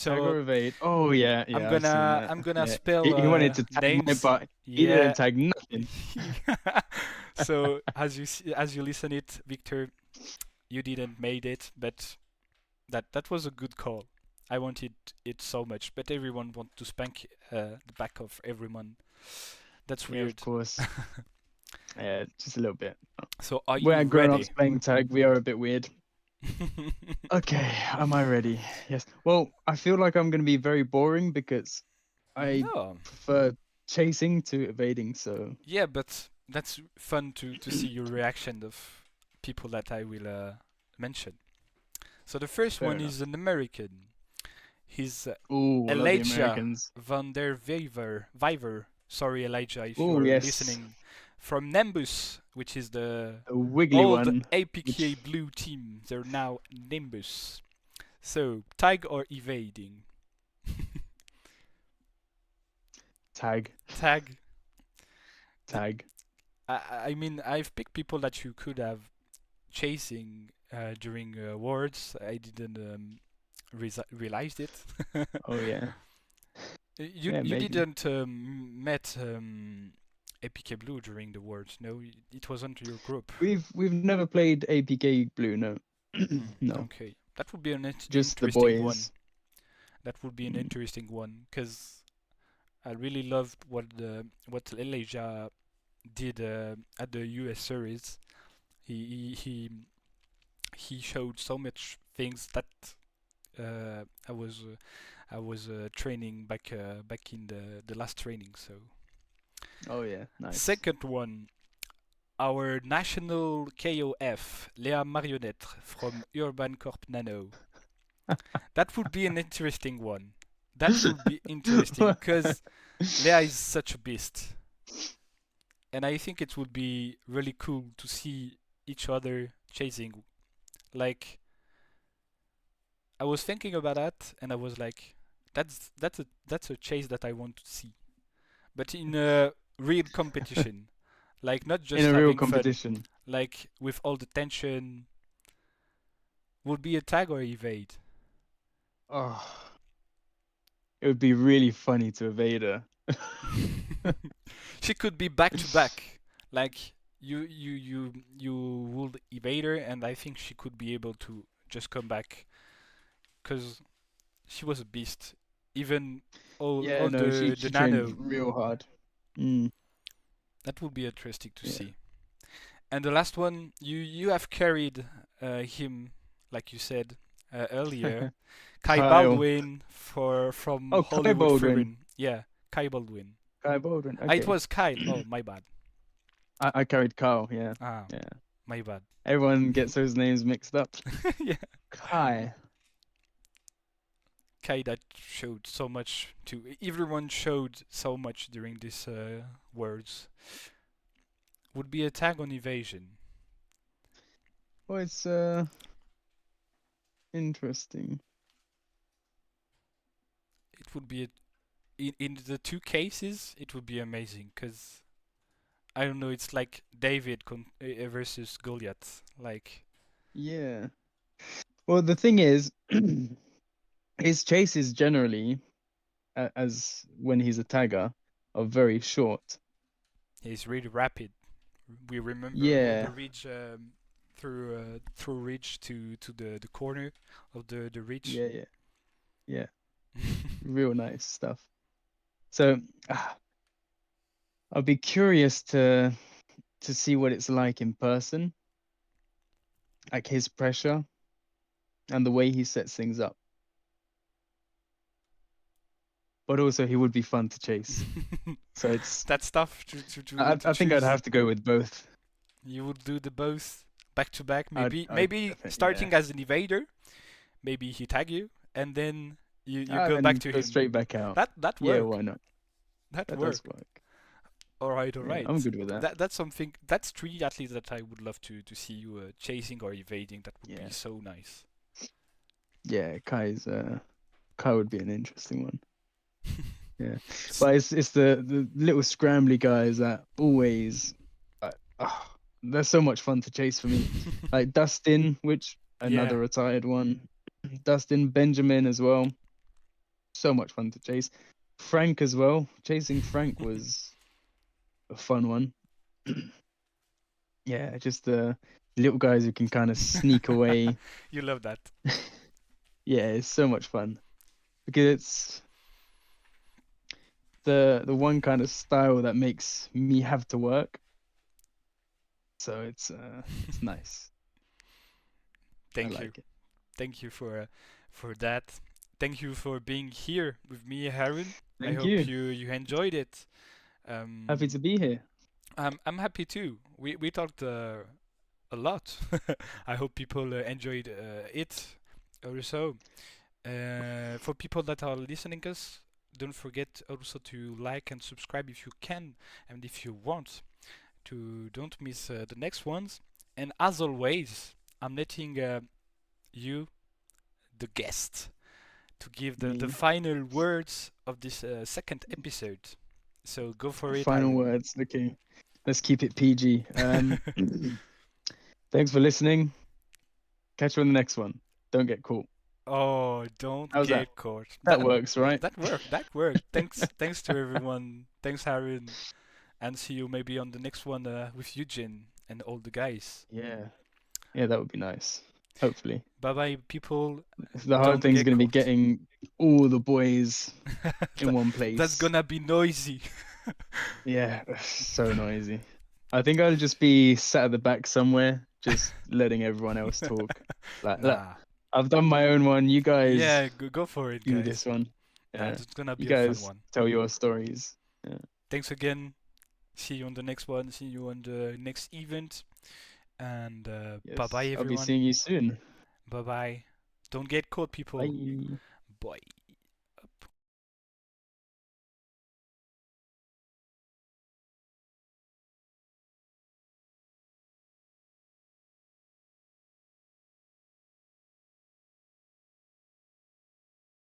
Tag So or evade. Oh yeah, yeah, I've seen that. I'm gonna Yeah. spell He wanted to tag my names. butt. He didn't Yeah. tag nothing. So as you listen it, Victor, you didn't made it, but that was a good call. I wanted it so much, but everyone want to spank the back of everyone. That's Yeah, of weird. course. Yeah, just a little bit. So are you We're grown-ups ready? playing tag. We are a bit weird. Okay, am I ready? Yes. Well, I feel like I'm going to be very boring because I No. prefer chasing to evading. So, Yeah, but that's fun to see your reaction of people that I will mention. So the first fair one is enough. an American. He's Ooh, I love the Elijah Americans. van der Viver. Sorry, Elijah, if Ooh, you're yes, listening. From Nimbus, which is the the wiggly old one. APK Which Blue team. They're now Nimbus. So, tag or evading? tag, Tag. The, tag. I mean, I've picked people that you could have chasing during awards. I didn't realize it. Oh yeah, yeah, You maybe. didn't met APK Blue during the awards. No, it wasn't your group. We've never played APK Blue. No, Hmm, no, okay, that would be an just the interesting one. boys. That would be an Mm. interesting one because I really loved what Elijah did at the US series. He he he he showed so much things that uh, I was uh, I was training back in the last training. So Oh yeah, nice. second one, our national KOF, Léa Marionnette from Urban Corp Nano. That would be an interesting one. That would be interesting because Léa is such a beast, and I think it would be really cool to see each other chasing. Like I was thinking about that, and I was like, that's a chase that I want to see, but in a real competition, like not In just a real having fun, competition. like with all the tension. Would be a tag or evade. Oh, it would be really funny to evade her. She could be back to back. Like you would evade her, and I think she could be able to just come back because she was a beast. Even Yeah, all no, the she trained nano. real hard. Mm, That would be interesting to yeah. see. And the last one, you have carried him, like you said earlier, Kai Kyle. Baldwin for from Oh, Kai Hollywood Baldwin. Furin. Yeah, Kai Baldwin. Kai Baldwin. Ah, it Okay. was Kyle. Oh, my bad. I carried Kyle. Yeah, Ah, yeah. my bad. Everyone gets those names mixed up. Yeah, Kai. guy that showed so much to everyone showed so much during these words would be a tag on evasion. Well, it's interesting. It would be in the two cases it would be amazing because I don't know. It's like David versus Goliath. Like Yeah. Well, the thing is, his chases generally, as when he's a tagger, are very short. he's really rapid. We remember all the Yeah. ridge through ridge to the corner of the ridge. Yeah. Yeah. Yeah. Real nice stuff. So, I'll be curious to see what it's like in person, like his pressure and the way he sets things up. But also, he would be fun to chase. So it's That's tough to I think I'd choose. have to go with both. You would do the both back to back. I'd Maybe definitely, yeah. starting as an evader. Maybe he tag you and then you go back And to go him. straight back out. That Yeah, work. why not? That That does work. work. All right, all Yeah, right. I'm good with that. That's something. That's three at least that I would love to see you chasing or evading. That would be Yeah. so nice. Yeah, Kai would be an interesting one. Yeah. S- But it's the little scrambly guys that always oh, they're so much fun to chase for me. Like Dustin, which yeah. another retired one. Dustin Benjamin as well. So much fun to chase. Frank as well. Chasing Frank was a fun one. Yeah, just the little guys who can kind of sneak away. You love that. Yeah, it's so much fun because it's the one kind of style that makes me have to work. So it's nice. I Thank you. like it. Thank you for that. Thank you for being here with me, Haroon. I Thank hope you. you enjoyed it. Happy to Um, be here. I'm happy too. We talked a lot. I hope people enjoyed it also. For people that are listening us, don't forget also to like and subscribe if you can and if you want to don't miss the next ones. And as always, I'm letting you, the guest, to give the Me. final words of this second episode. So go for it, Final Aaron. words. Okay. Let's keep it PG. Thanks for listening. Catch you on the next one. Don't get caught. Oh, don't How's that? get caught. That That works, right? that worked. That worked. Thanks to everyone. Thanks, Aaron, and see you maybe on the next one with Eugene and all the guys. Yeah. Yeah, that would be nice. Hopefully. Bye bye, people. The hard Don't thing's get gonna be caught. getting all the boys in one That's place. gonna be noisy. Yeah, so noisy. I think I'll just be sat at the back somewhere, just letting everyone else talk. Like, look, Nah. I've done my own one. You guys Yeah, go for it, do this guys. one. Yeah, Yeah. it's gonna You be a fun guys one. tell your stories. Yeah. Thanks again. See you on the next one. See you on the next event. And bye bye, Yes. I'll be everyone. seeing you soon. Bye bye. Don't get caught, people. Bye. Bye.